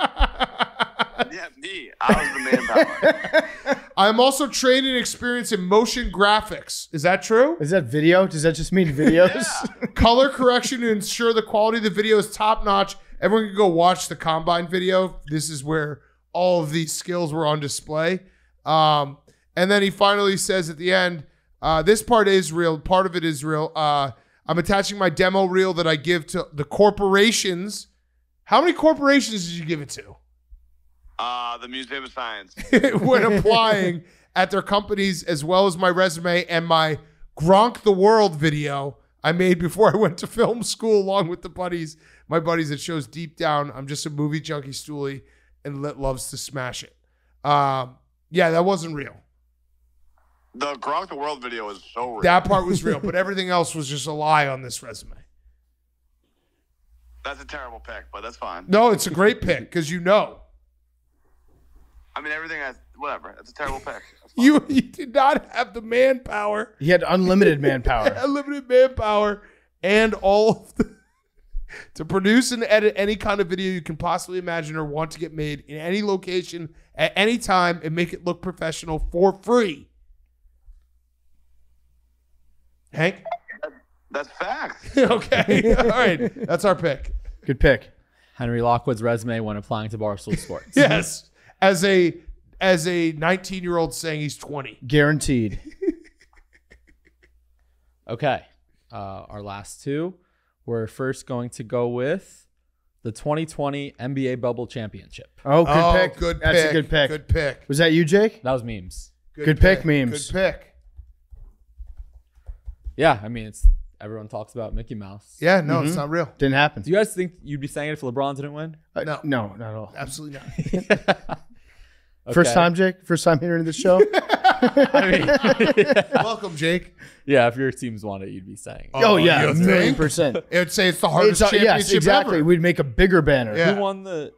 Yeah, me. I was the manpower. I'm also trained and experienced in motion graphics. Is that true? Is that video? Does that just mean videos? Color correction to ensure the quality of the video is top notch. Everyone can go watch the Combine video. This is where all of these skills were on display. And then he finally says at the end, this part is real. Part of it is real. I'm attaching my demo reel that I give to the corporations. How many corporations did you give it to? The Museum of Science. When applying at their companies, as well as my resume and my Gronk the World video I made before I went to film school along with my buddies that shows deep down I'm just a movie junkie stoolie and loves to smash it. Yeah, that wasn't real. The Gronk the World video is so real. That part was real, but everything else was just a lie on this resume. That's a terrible pick, but that's fine. No, it's a great pick because you know. I mean, everything has whatever. It's a terrible pick. That's fine. You did not have the manpower. He had unlimited manpower. Unlimited manpower and all of the to produce and edit any kind of video you can possibly imagine or want to get made in any location at any time and make it look professional for free. Hank? That's fact. Okay. All right. That's our pick. Good pick. Henry Lockwood's resume when applying to Barstool Sports. Yes. As a 19-year-old saying he's 20. Guaranteed. Okay. Our last two. We're first going to go with The 2020 NBA Bubble Championship. Oh, good pick. Good pick. That's a good pick. Good pick. Was that you, Jake? That was memes. Good pick, memes. Good pick. Yeah, I mean, everyone talks about Mickey Mouse. Yeah, no, it's not real. Didn't happen. Do you guys think you'd be saying it if LeBron didn't win? No. No, not at all. Absolutely not. First Okay. time, Jake? First time hearing this show? Welcome, Jake. Yeah, if your teams won it, you'd be saying it. Oh, yeah, you a million think? %. It would say it's the hardest championship yes, exactly. ever. We'd make a bigger banner. Yeah. Who won the...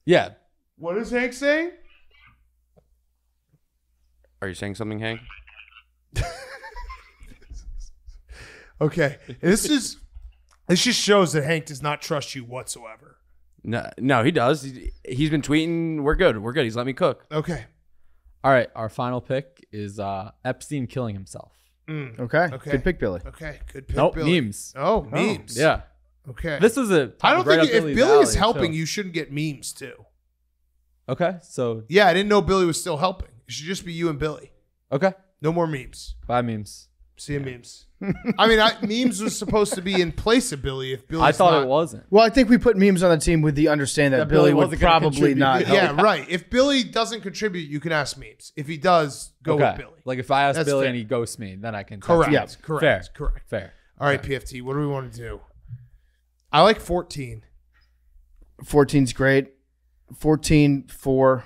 Yeah. What is Hank saying? Are you saying something, Hank? Okay. This just shows that Hank does not trust you whatsoever. No, he does. He's been tweeting. We're good. He's let me cook. Okay. All right, our final pick is Epstein killing himself. Okay. Okay. Good pick, Billy. Okay. Good pick, Nope, Billy. memes. Oh, memes. Yeah. Okay. This is a... I don't right think up if Billy's Billy is alley, helping, so- you shouldn't get memes too. Okay, so... Yeah, I didn't know Billy was still helping. It should just be you and Billy. Okay. No more memes. Bye, memes. See you memes. I mean, memes was supposed to be in place of Billy if Billy. I thought it wasn't. Well, I think we put memes on the team with the understanding that That Billy Billy would wasn't gonna probably contribute. not help. Yeah, right. If Billy doesn't contribute, you can ask memes. If he does, go Okay. with Billy. Like if I ask That's Billy fair. and he ghosts me, then I can... Correct. Yeah. Correct. Fair. Correct. Fair. All right, PFT. What do we want to do? I like 14. 14's great. 14-4.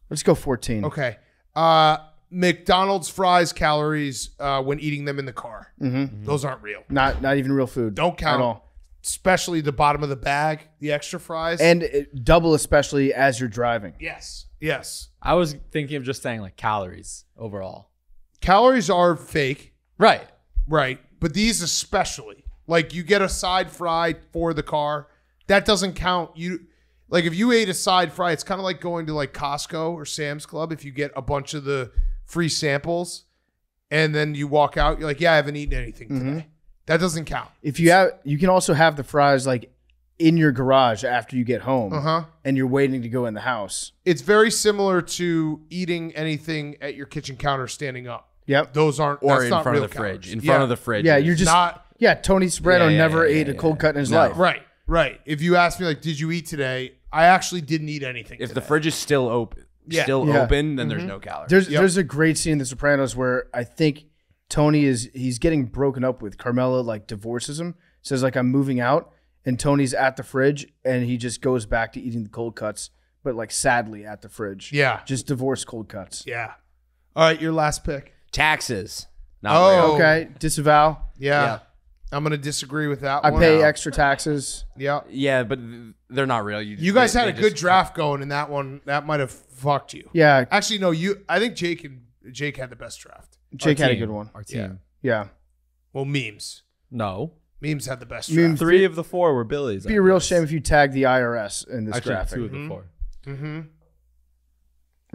Let's go 14. Okay. McDonald's fries calories when eating them in the car. Mm-hmm. Those aren't real. Not even real food. Don't count. At all. Especially the bottom of the bag, the extra fries. And double, especially as you're driving. yes. Yes. I was thinking of just saying like calories overall. Calories are fake. Right. Right. But these especially. Like you get a side fry for the car. That doesn't count. Like if you ate a side fry, it's kind of like going to like Costco or Sam's Club. If you get a bunch of the free samples and then you walk out, you're like, yeah, I haven't eaten anything today. That doesn't count. If you have, you can also have the fries like in your garage after you get home and you're waiting to go in the house. It's very similar to eating anything at your kitchen counter standing up. Yep. Those aren't Or that's in not front real of the fridge. calories. In front of the fridge. Yeah, you're just not Tony Soprano never ate a cold cut in his life. right. If you ask me like, did you eat today? I actually didn't eat anything. If today. the fridge is still open, Yeah. open, then there's no calories. There's a great scene in The Sopranos where I think Tony he's getting broken up with. Carmela like divorces him, says like I'm moving out, and Tony's at the fridge and he just goes back to eating the cold cuts, but like sadly at the fridge. Yeah. Just divorce cold cuts. Yeah. All right, your last pick. Taxes. Not Oh. real. Okay, disavow. Yeah. I'm going to disagree with that I one. pay extra taxes. Yeah. Yeah, but they're not real. You guys had a good draft going in that one. That might have fucked you. Yeah, Actually, no, I think Jake had the best draft. Jake Our had a team. good one. Our team. Yeah. Well, memes. No. Memes had the best Memes. draft. 3 of the 4 were Billy's. It'd be a real shame if you tagged the IRS in this Actually, graphic. 2 of the 4.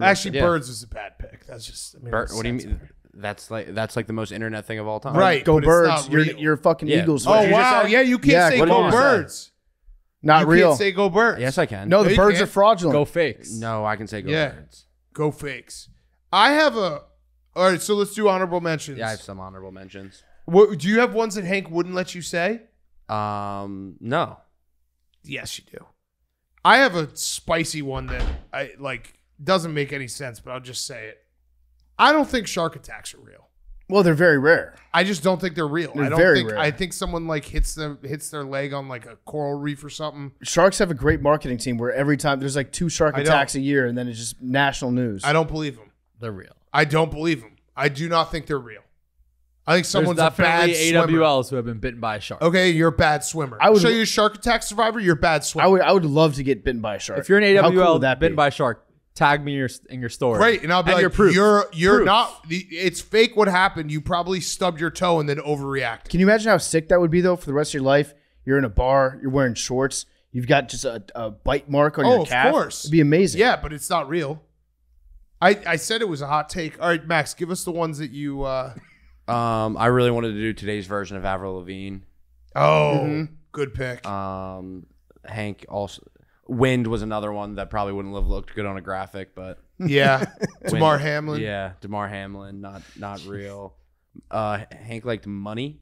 Actually, Yeah. Birds was a bad pick. That's just. I mean, What do you that's mean? That's like the most internet thing of all time. Right. Go but it's Birds. not You're real. you're a fucking Yeah. Eagles Oh fan. wow! Yeah, you can't Yeah, say what did go you say? Birds. Not you real. Can't say go Birds. Yes, I can. No, No, the you birds can't. are fraudulent. Go fakes. No, I can say go Yeah. Birds. Go fakes. I have a. All right, so let's do honorable mentions. Yeah, I have some honorable mentions. What, do you have ones that Hank wouldn't let you say? No. Yes, you do. I have a spicy one that I like. Doesn't make any sense, but I'll just say it. I don't think shark attacks are real. Well, they're very rare. I just don't think they're real. They're I don't very think. rare. I think someone like hits their leg on like a coral reef or something. Sharks have a great marketing team where every time there's like 2 shark I attacks a year, and then it's just national news. I don't believe them. They're real. I don't believe them. I do not think they're real. I think There's someone's a bad definitely swimmer. AWLs who have been bitten by a shark. Okay, you're a bad swimmer. I would- show you a shark attack survivor. You're a bad swimmer. I would love to get bitten by a shark. If you're an How AWL cool would that bitten be? by a shark, tag me in your story. Great, and I'll be your like, proof. you're Proof. not. It's fake. What happened? You probably stubbed your toe and then overreacted. Can you imagine how sick that would be though for the rest of your life? You're in a bar, you're wearing shorts, you've got just a bite mark on Oh, your of calf. course. It'd be amazing. Yeah, but it's not real. I said it was a hot take. All right, Max, give us the ones that you. I really wanted to do today's version of Avril Lavigne. Good pick. Hank also. Wind was another one that probably wouldn't have looked good on a graphic, but Yeah, Wind- Damar Hamlin. Yeah, Damar Hamlin, not real. Hank liked Money.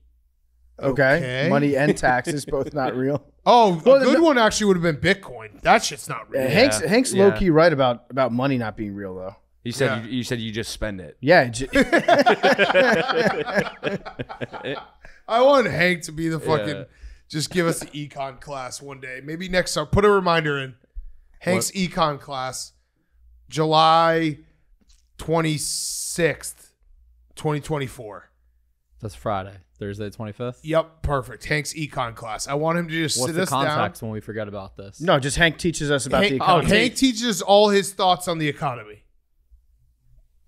Okay. Money and taxes, both not real. Oh, a good one actually would have been Bitcoin. That shit's not real. Hank's low key right about money not being real though. You said you said you just spend it. Yeah. I want Hank to be the fucking just give us the econ class one day. Maybe next time. Put a reminder in. Hank's econ class, July 26th, 2024. That's Friday. Thursday the 25th. Yep, perfect. Hank's econ class. I want him to just What's sit the us down. context when we forget about this? No, just Hank teaches us about the economy. Hank teaches all his thoughts on the economy.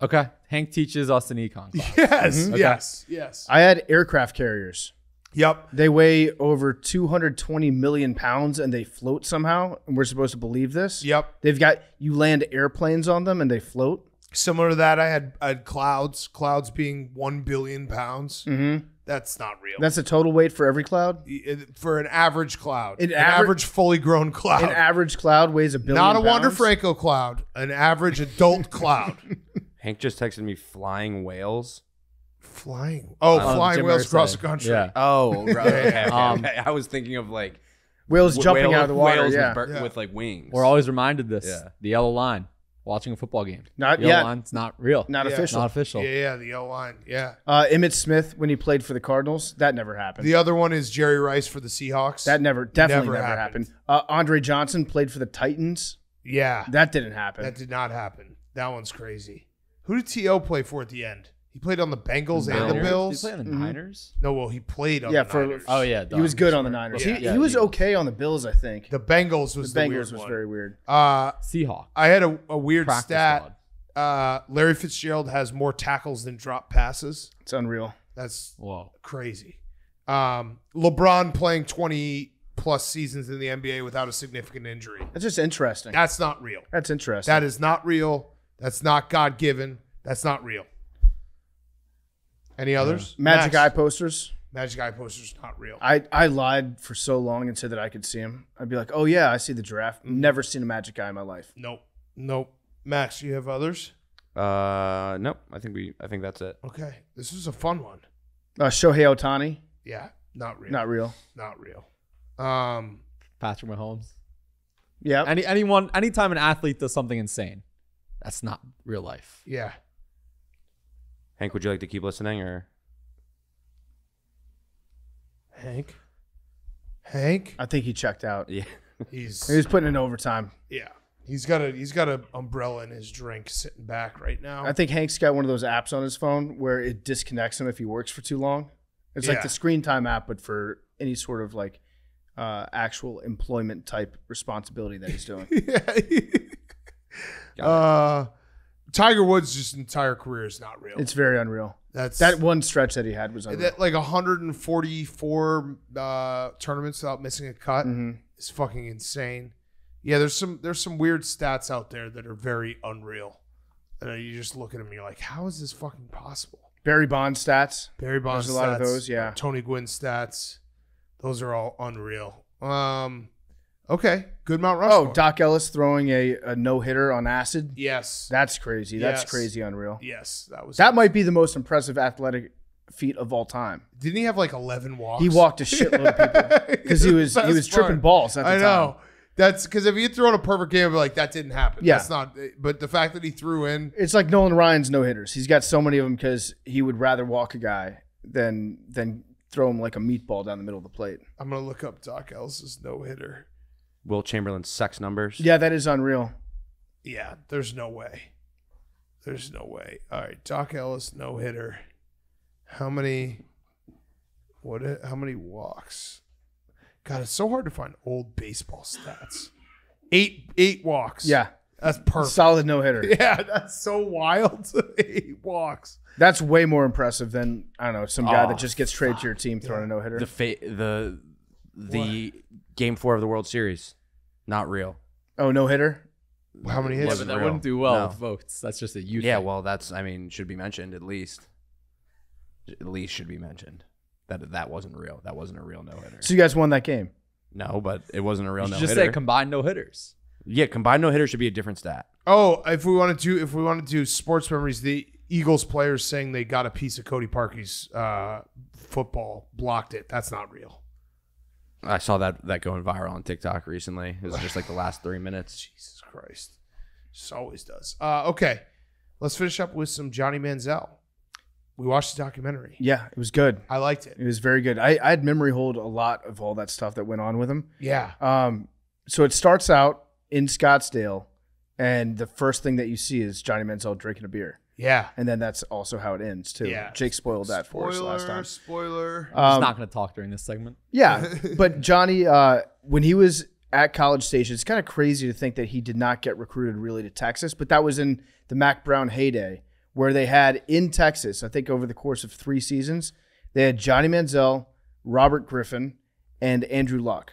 Okay. Hank teaches us an econ class. Yes, Okay. yes. I had aircraft carriers. Yep. They weigh over 220 million pounds and they float somehow. And we're supposed to believe this. Yep. You land airplanes on them and they float. Similar to that, I had clouds. Clouds being 1 billion pounds. Mm-hmm. That's not real. That's the total weight for every cloud? For an average cloud. An average fully grown cloud. An average cloud weighs 1 billion Not a pounds? Wander Franco cloud. An average adult cloud. Hank just texted me flying whales. Flying. Oh, flying Jim whales Irsay. across the country. Yeah. Oh, right. Okay. I was thinking of like Whales jumping out of the water, whales yeah. with like wings. We're always reminded this. Yeah. The yellow line. Watching a football game. Not the yellow yet. line's not real. Not official. Not official. Yeah, the yellow line. Yeah. Emmett Smith, when he played for the Cardinals, that never happened. The other one is Jerry Rice for the Seahawks. That definitely never happened. happened. Andre Johnson played for the Titans. Yeah. That didn't happen. That did not happen. That one's crazy. Who did T.O. play for at the end? He played on the Bengals and the Niners? Bills. Did he play on the Niners? No, well, he played on Yeah, the for- Niners. Oh, yeah. He was good on the Niners. Yeah. He was okay on the Bills, I think. The Bengals was the Bengals weird was one. very weird. Seahawk. I had a weird Practice stat. squad. Larry Fitzgerald has more tackles than drop passes. It's unreal. That's Whoa. crazy. LeBron playing 20-plus seasons in the NBA without a significant injury. That's just interesting. That's not real. That's interesting. That is not real. That's not God-given. That's not real. Any others? Magic Max? Eye posters. Magic Eye posters not real. I lied for so long and said that I could see him. I'd be like, oh, yeah, I see the giraffe. Never seen a Magic Eye in my life. Nope. Max, do you have others? Nope. I think that's it. Okay. This was a fun one. Shohei Ohtani. Yeah, not real. Not real. Not real. Patrick Mahomes. Yeah. Anytime an athlete does something insane, that's not real life. Yeah. Hank, would you like to keep listening or? Hank? I think he checked out. Yeah. He was putting in overtime. Yeah. He's got an umbrella in his drink sitting back right now. I think Hank's got one of those apps on his phone where it disconnects him if he works for too long. It's like the screen time app, but for any sort of like actual employment type responsibility that he's doing. Tiger Woods' just entire career is not real. It's very unreal. That one stretch that he had was unreal. like 144 tournaments without missing a cut is fucking insane. Yeah, there's some weird stats out there that are very unreal. And you just look at them and you're like, how is this fucking possible? Barry Bonds stats. Barry Bonds There's stats. a lot of those, yeah. Tony Gwynn stats. Those are all unreal. Okay, good Mount Rushmore. Oh, Doc Ellis throwing a no-hitter on acid. Yes. That's crazy. That's Yes. crazy unreal. Yes, That might be the most impressive athletic feat of all time. Didn't he have like 11 walks? He walked a shitload of people because he was tripping balls at the time. I know. That's because if he had thrown a perfect game, I'd be like, that didn't happen. Yeah. That's not. But the fact that he threw in. It's like Nolan Ryan's no-hitters. He's got so many of them because he would rather walk a guy than throw him like a meatball down the middle of the plate. I'm going to look up Doc Ellis's no-hitter. Will Chamberlain's sex numbers. Yeah, that is unreal. Yeah, there's no way. There's no way. All right, Doc Ellis no-hitter. How many walks? God, it's so hard to find old baseball stats. Eight walks. Yeah. That's perfect. Solid no-hitter. Yeah, that's so wild. 8 walks. That's way more impressive than, I don't know, some guy that just gets traded to your team throwing a no-hitter. The Game 4 of the World Series, not real. Oh, no-hitter? How many Yeah, hits? but that wouldn't do well No. with votes. That's just a youth. Yeah, thing. well, should be mentioned at least. At least should be mentioned. That wasn't real. That wasn't a real no-hitter. So you guys won that game. No, but it wasn't a real You should no-hitter. just say combined no hitters. Yeah, combined no-hitter should be a different stat. Oh, if we want to do sports memories, the Eagles players saying they got a piece of Cody Parkey's football, blocked it. That's not real. I saw that going viral on TikTok recently. It was just like the last 3 minutes. Jesus Christ. Just always does. Okay. Let's finish up with some Johnny Manziel. We watched the documentary. Yeah, it was good. I liked it. It was very good. I had memory hold a lot of all that stuff that went on with him. Yeah. So it starts out in Scottsdale, and the first thing that you see is Johnny Manziel drinking a beer. Yeah. And then that's also how it ends, too. Yeah. Jake spoiled that for us last time. Spoiler. I'm just not going to talk during this segment. Yeah, but Johnny, when he was at College Station, it's kind of crazy to think that he did not get recruited really to Texas, but that was in the Mac Brown heyday, where they had in Texas, I think over the course of 3 seasons, they had Johnny Manziel, Robert Griffin, and Andrew Luck.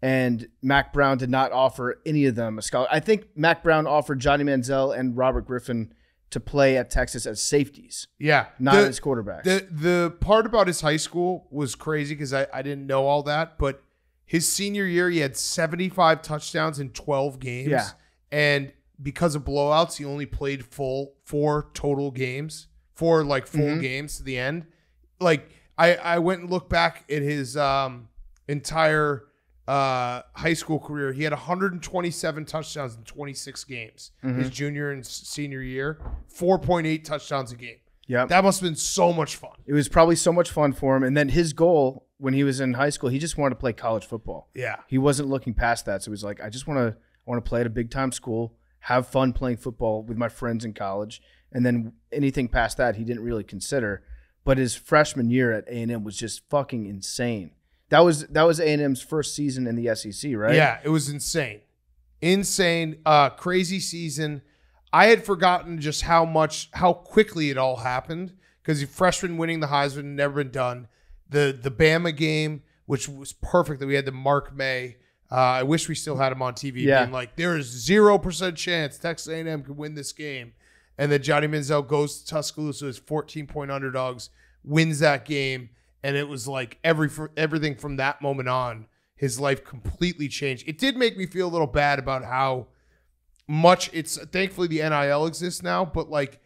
And Mac Brown did not offer any of them a scholarship. I think Mac Brown offered Johnny Manziel and Robert Griffin to play at Texas as safeties. Yeah. Not as quarterbacks. The part about his high school was crazy because I didn't know all that, but his senior year, he had 75 touchdowns in 12 games. Yeah. And because of blowouts, he only played 4 total games, 4 like full games to the end. Like I went and looked back at his entire high school career. He had 127 touchdowns in 26 games his junior and senior year, 4.8 touchdowns a game. Yeah, that must have been so much fun. It was probably so much fun for him. And then his goal when he was in high school, he just wanted to play college football. Yeah, he wasn't looking past that. So he was like, I want to play at a big time school, have fun playing football with my friends in college, and then anything past that he didn't really consider. But his freshman year at A&M was just fucking insane. That was A&M's first season in the SEC, right? Yeah, it was insane. Crazy season. I had forgotten just how quickly it all happened because freshman winning the Heisman had never been done. The Bama game, which was perfect that we had the Mark May. I wish we still had him on TV being like, there is 0% chance Texas A&M could win this game. And then Johnny Manziel goes to Tuscaloosa as 14-point underdogs, wins that game. And it was like everything from that moment on, his life completely changed. It did make me feel a little bad about how much thankfully the NIL exists now, but like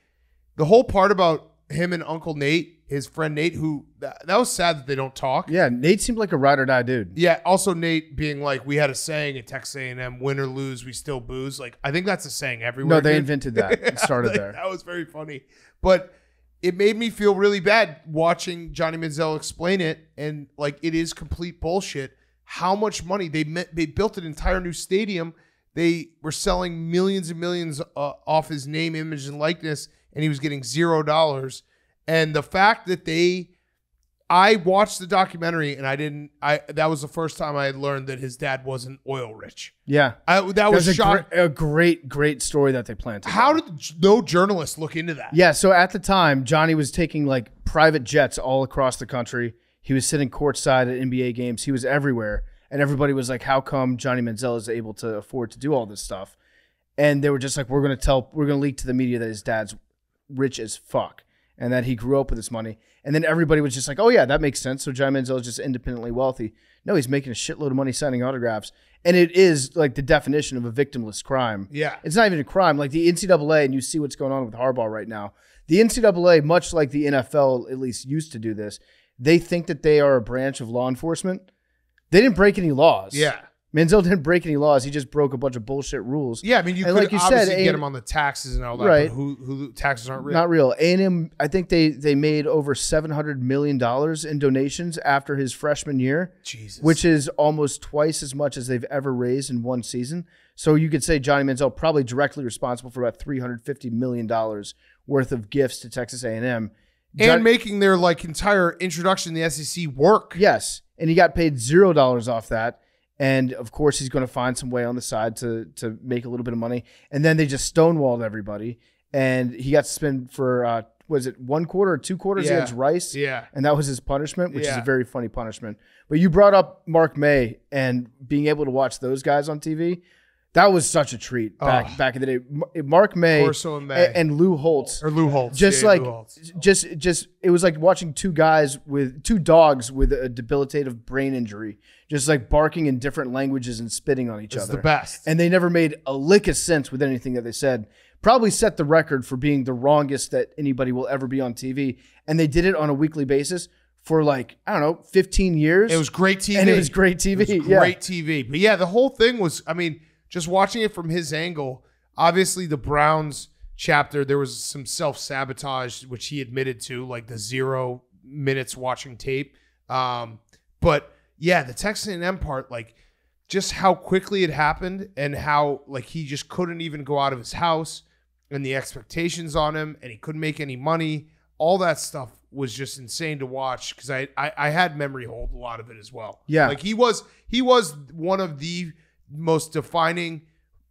the whole part about him and Uncle Nate, his friend Nate, who that was sad that they don't talk. Yeah, Nate seemed like a ride or die dude. Yeah, also Nate being like, we had a saying at Texas A&M, win or lose, we still booze. Like, I think that's a saying everywhere. No, they invented that. It started there. That was very funny. But it made me feel really bad watching Johnny Manziel explain it, and like it is complete bullshit. How much money they built an entire new stadium. They were selling millions and millions off his name, image, and likeness, and he was getting $0. And the fact that I watched the documentary and that was the first time I had learned that his dad wasn't oil rich. Yeah. That was a great story that they planted. How did no journalists look into that? Yeah. So at the time, Johnny was taking like private jets all across the country. He was sitting courtside at NBA games. He was everywhere. And everybody was like, how come Johnny Manziel is able to afford to do all this stuff? And they were just like, we're going to leak to the media that his dad's rich as fuck and that he grew up with this money. And then everybody was just like, oh yeah, that makes sense. So Johnny Manziel is just independently wealthy. No, he's making a shitload of money signing autographs. And it is like the definition of a victimless crime. Yeah. It's not even a crime. Like the NCAA, and you see what's going on with Harbaugh right now. The NCAA, much like the NFL at least used to do this, they think that they are a branch of law enforcement. They didn't break any laws. Yeah. Manziel didn't break any laws. He just broke a bunch of bullshit rules. Yeah, I mean, you could obviously get him on the taxes and all that, right. But who taxes aren't real. Not real. A&M, I think they made over $700 million in donations after his freshman year, Jesus, which is almost twice as much as they've ever raised in one season. So you could say Johnny Manziel probably directly responsible for about $350 million worth of gifts to Texas A&M. And making their like entire introduction to the SEC work. Yes, and he got paid $0 off that. And, of course, he's going to find some way on the side to make a little bit of money. And then they just stonewalled everybody. And he got to spend for, was it 1 quarter or 2 quarters against Rice? Yeah. And that was his punishment, which is a very funny punishment. But you brought up Mark May and being able to watch those guys on TV. That was such a treat back in the day. Mark May, and Lou Holtz. Or Lou Holtz. Just it was like watching two dogs with a debilitative brain injury, just like barking in different languages and spitting on each other. The best. And they never made a lick of sense with anything that they said. probably set the record for being the wrongest that anybody will ever be on TV. And they did it on a weekly basis for like, I don't know, 15 years. It was great TV. And it was great TV. It was great TV. But yeah, the whole thing was, I mean, just watching it from his angle, obviously the Browns chapter, there was some self-sabotage, which he admitted to, like the 0 minutes watching tape. But yeah, the Texas A&M part, like just how quickly it happened and how like he just couldn't even go out of his house and the expectations on him and he couldn't make any money. All that stuff was just insane to watch because I had memory hold a lot of it as well. Yeah. Like he was one of the most defining,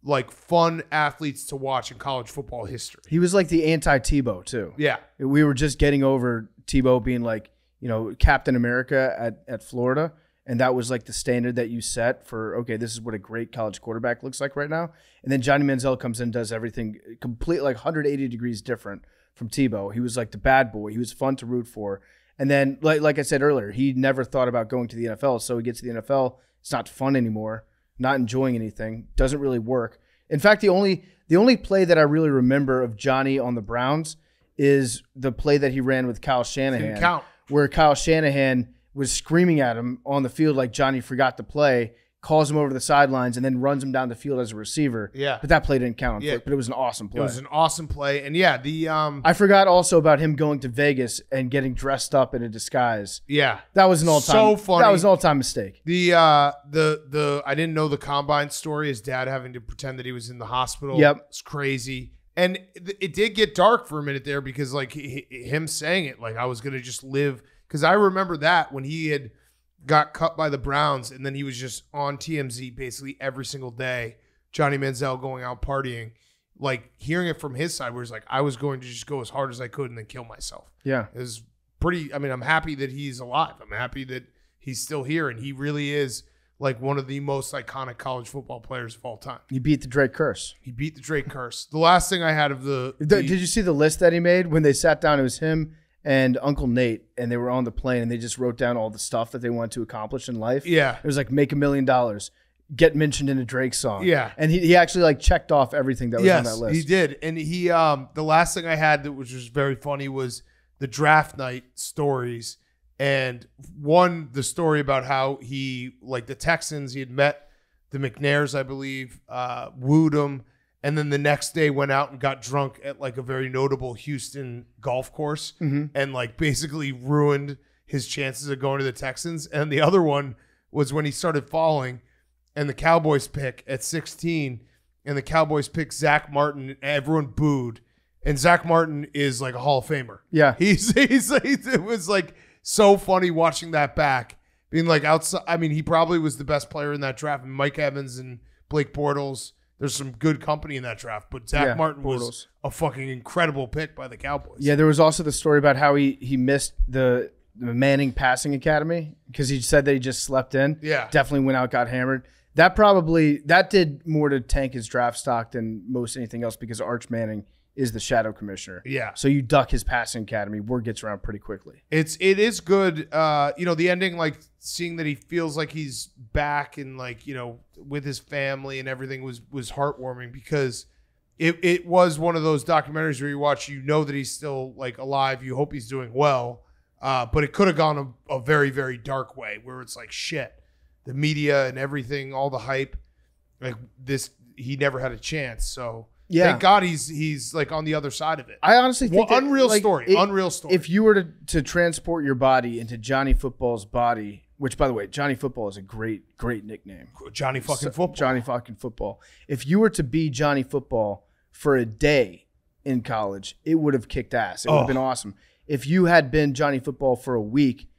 like fun athletes to watch in college football history. He was like the anti-Tebow too. Yeah. We were just getting over Tebow being like, you know, Captain America at Florida. And that was like the standard that you set for, okay, this is what a great college quarterback looks like right now. And then Johnny Manziel comes in and does everything completely like 180 degrees different from Tebow. He was like the bad boy. He was fun to root for. And then, like I said earlier, he never thought about going to the NFL. So he gets to the NFL. It's not fun anymore. Not enjoying anything. Doesn't really work. In fact, the only play that I really remember of Johnny on the Browns is the play that he ran with Kyle Shanahan. Didn't count. Where Kyle Shanahan was screaming at him on the field like Johnny forgot to play, calls him over to the sidelines, and then runs him down the field as a receiver. Yeah. But that play didn't count. Yeah. But it was an awesome play. It was an awesome play. And yeah, I forgot also about him going to Vegas and getting dressed up in a disguise. yeah. That was an all-time. So funny. That was an all-time mistake. The I didn't know the combine story. His dad having to pretend that he was in the hospital. Yep. It's crazy. And it did get dark for a minute there because like him saying it, like I was going to just live. Because I remember that when he had got cut by the Browns and then he was just on TMZ basically every single day, Johnny Manziel going out partying, like hearing it from his side where he's like, I was going to just go as hard as I could and then kill myself. Yeah. It was pretty, I mean, I'm happy that he's alive. I'm happy that he's still here and he really is like one of the most iconic college football players of all time. He beat the Drake curse. He beat the Drake curse. The last thing I had of Did you see the list that he made when they sat down? It was him and Uncle Nate, and they were on the plane, and they just wrote down all the stuff that they wanted to accomplish in life. Yeah. It was like make $1 million, get mentioned in a Drake song. Yeah. And he actually like checked off everything that was on that list. He did. And he the last thing I had that was just very funny was the draft night stories. And one, the story about how he, like the Texans, he had met the McNairs, I believe, wooed him, and then the next day went out and got drunk at like a very notable Houston golf course and like basically ruined his chances of going to the Texans. And the other one was when he started falling and the Cowboys pick at 16 and the Cowboys pick Zach Martin and everyone booed. And Zach Martin is like a Hall of Famer. Yeah. It was like so funny watching that back, being like outside. I mean, he probably was the best player in that draft. And Mike Evans and Blake Bortles. There's some good company in that draft, but Zach Martin was a fucking incredible pick by the Cowboys. Yeah, there was also the story about how he missed the Manning Passing Academy because he said that he just slept in. Yeah. Definitely went out, got hammered. That did more to tank his draft stock than most anything else because Arch Manning is the shadow commissioner. Yeah. So you duck his passing academy, word gets around pretty quickly. It is good. The ending, like seeing that he feels like he's back and like, with his family and everything was heartwarming because it was one of those documentaries where you watch, that he's still like alive. You hope he's doing well. But it could have gone a very, very dark way where it's like, shit, the media and everything, all the hype, like this, he never had a chance. So yeah. Thank God he's like on the other side of it. I honestly think unreal story. If you were to transport your body into Johnny Football's body, which by the way, Johnny Football is a great nickname. Johnny fucking Football. Johnny fucking Football. If you were to be Johnny Football for a day in college, it would have kicked ass. It would have been awesome. If you had been Johnny Football for a week,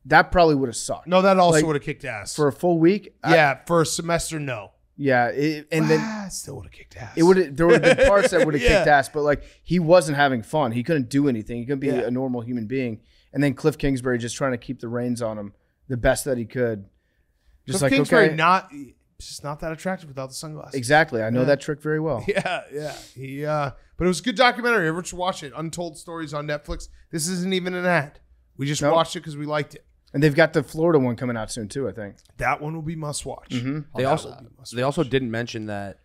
that probably would have sucked. No, that also would have kicked ass. For a full week? For a semester, no. Yeah, then still would have kicked ass. There would have been parts that would have kicked ass, but like he wasn't having fun. He couldn't do anything. He couldn't be a normal human being. And then Cliff Kingsbury just trying to keep the reins on him the best that he could. Just Cliff Kingsbury just not that attractive without the sunglasses. Exactly, I know that trick very well. Yeah. But it was a good documentary. Everyone should watch it. Untold Stories on Netflix. This isn't even an ad. We just watched it because we liked it. And they've got the Florida one coming out soon too, I think. That one will be must watch. Mm-hmm. They also didn't mention that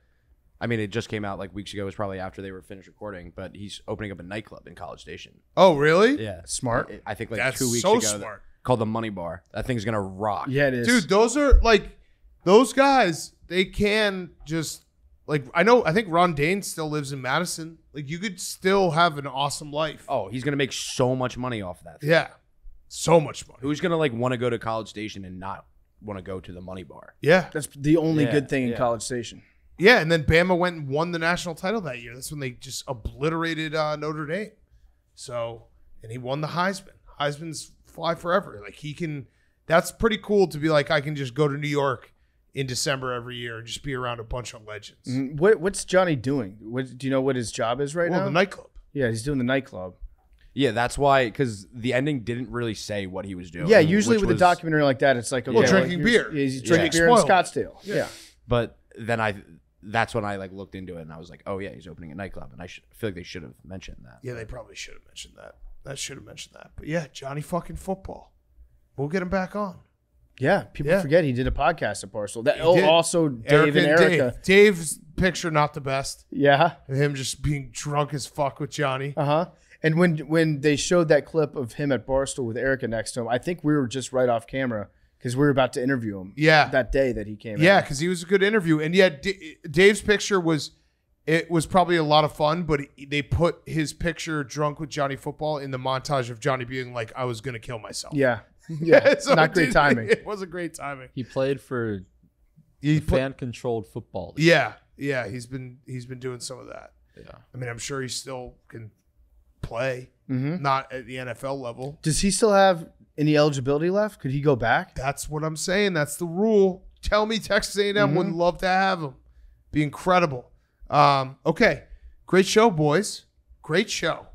I mean, it just came out like weeks ago. It was probably after they were finished recording, but he's opening up a nightclub in College Station. Oh, really? Yeah. Smart. I think like That's 2 weeks so ago. smart. Called the Money Bar. That thing's going to rock. Yeah, it is. Dude, those are like those guys, they can just like I think Ron Dane still lives in Madison. Like you could still have an awesome life. Oh, he's going to make so much money off of that. Yeah. So much money. Who's going to like want to go to College Station and not want to go to the Money Bar? Yeah. That's the only Yeah, good thing in yeah. College Station. Yeah, and then Bama went and won the national title that year. That's when they just obliterated Notre Dame. So, and he won the Heisman. Heisman's fly forever. Like he can, that's pretty cool to be like, I can just go to New York in December every year and just be around a bunch of legends. What's Johnny doing? Do you know what his job is right now? The nightclub. Yeah, he's doing the nightclub. Yeah, that's why, because the ending didn't really say what he was doing. Yeah, usually which with a was- documentary like that, it's like, okay, drinking here's- beer. Yeah, he's Yeah. drinking beer in Spoiled. Scottsdale. Yeah. But then that's when I like looked into it and I was like, oh yeah, he's opening a nightclub, and I feel like they should have mentioned that. Yeah, they probably should have mentioned that. But yeah, Johnny fucking football. We'll get him back on. Yeah, people Yeah. forget he did a podcast at Barstool. That He did. also Dave and Erica. Dave's picture not the best. Yeah. Him just being drunk as fuck with Johnny. Uh-huh. And when they showed that clip of him at Barstool with Erica next to him, I think we were just right off camera because we were about to interview him. Yeah. That day that he came in. Yeah, because he was a good interview. And yet Dave's picture was probably a lot of fun, but they put his picture drunk with Johnny football in the montage of Johnny being like, I was going to kill myself. Yeah. Yeah. So Not it great didn't- timing. It wasn't great timing. He played for He put- fan-controlled football. league. yeah. He's been doing some of that. Yeah. I mean, I'm sure he still can play, Mm-hmm. not at the NFL level. Does he still have any eligibility left? Could he go back? That's what I'm saying. That's the rule. Tell me Texas A&M would love to have him. Be incredible. Okay. Great show, boys. Great show.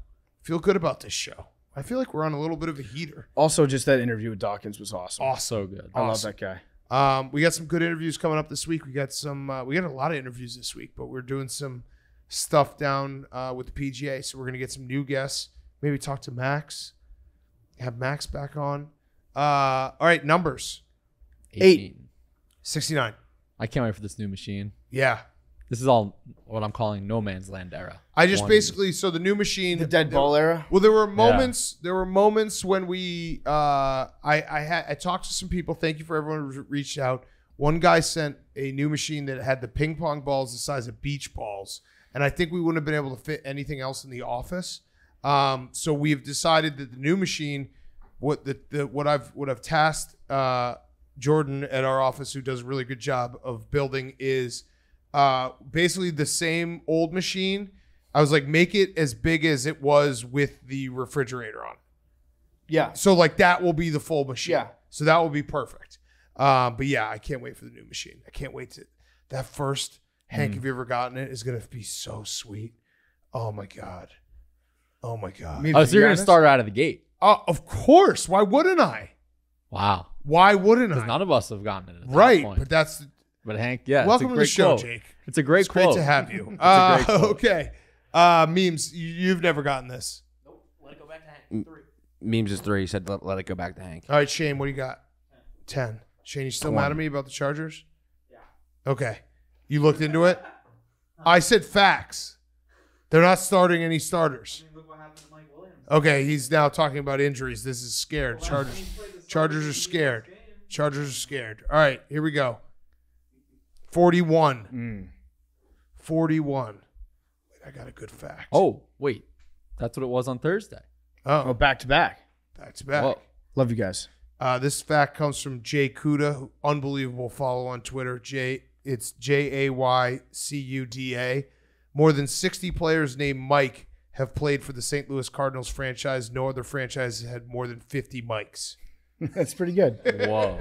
Feel good about this show. I feel like we're on a little bit of a heater. Also, just that interview with Dawkins was awesome. So good. I love Awesome. that guy. We got some good interviews coming up this week. We got a lot of interviews this week, but we're doing some stuff down with the PGA. So we're going to get some new guests. Maybe talk to Max. Have Max back on. All right, numbers. 18. 69. I can't wait for this new machine. Yeah. This is all what I'm calling no man's land era. I just One. basically, so the new machine. The dead ball era. Well, there were moments. There were moments when we. I talked to some people. Thank you for everyone who reached out. One guy sent a new machine that had the ping pong balls the size of beach balls, and I think we wouldn't have been able to fit anything else in the office. So we've decided that the new machine, what I've tasked Jordan at our office, who does a really good job of building, is basically the same old machine. I was like, make it as big as it was with the refrigerator on it. Yeah. So like that will be the full machine. Yeah. So that will be perfect. But yeah, I can't wait for the new machine. I can't wait to that first Hank. Have you ever gotten it? Is gonna be so sweet. Oh my god. Oh my god. Me- Oh, so you're going honest? to start out of the gate. Of course. Why wouldn't I? Wow. Why wouldn't Because I? none of us have gotten it at that Right. point. But that's But Hank, yeah. welcome it's a to great the show, quote. Jake. It's a great It's quote. great to have you. It's a great quote. Okay. Memes. You've never gotten this. Memes is 3. He said, let it go back to Hank. All right, Shane, what do you got? 10. Shane, you still mad at me about the Chargers? Yeah. Okay. You looked into it? I said facts. They're not starting any starters. Okay, he's now talking about injuries. This is scared. Chargers are scared. Chargers are scared. All right, here we go. 41. 41. Wait, I got a good fact. Oh, wait. That's what it was on Thursday. Oh, back to back. Back to back. Whoa. Love you guys. This fact comes from Jay Cuda, who unbelievable follow on Twitter. It's JAYCUDA. More than 60 players named Mike have played for the St. Louis Cardinals franchise. No other franchise has had more than 50 Mikes. That's pretty good. Whoa.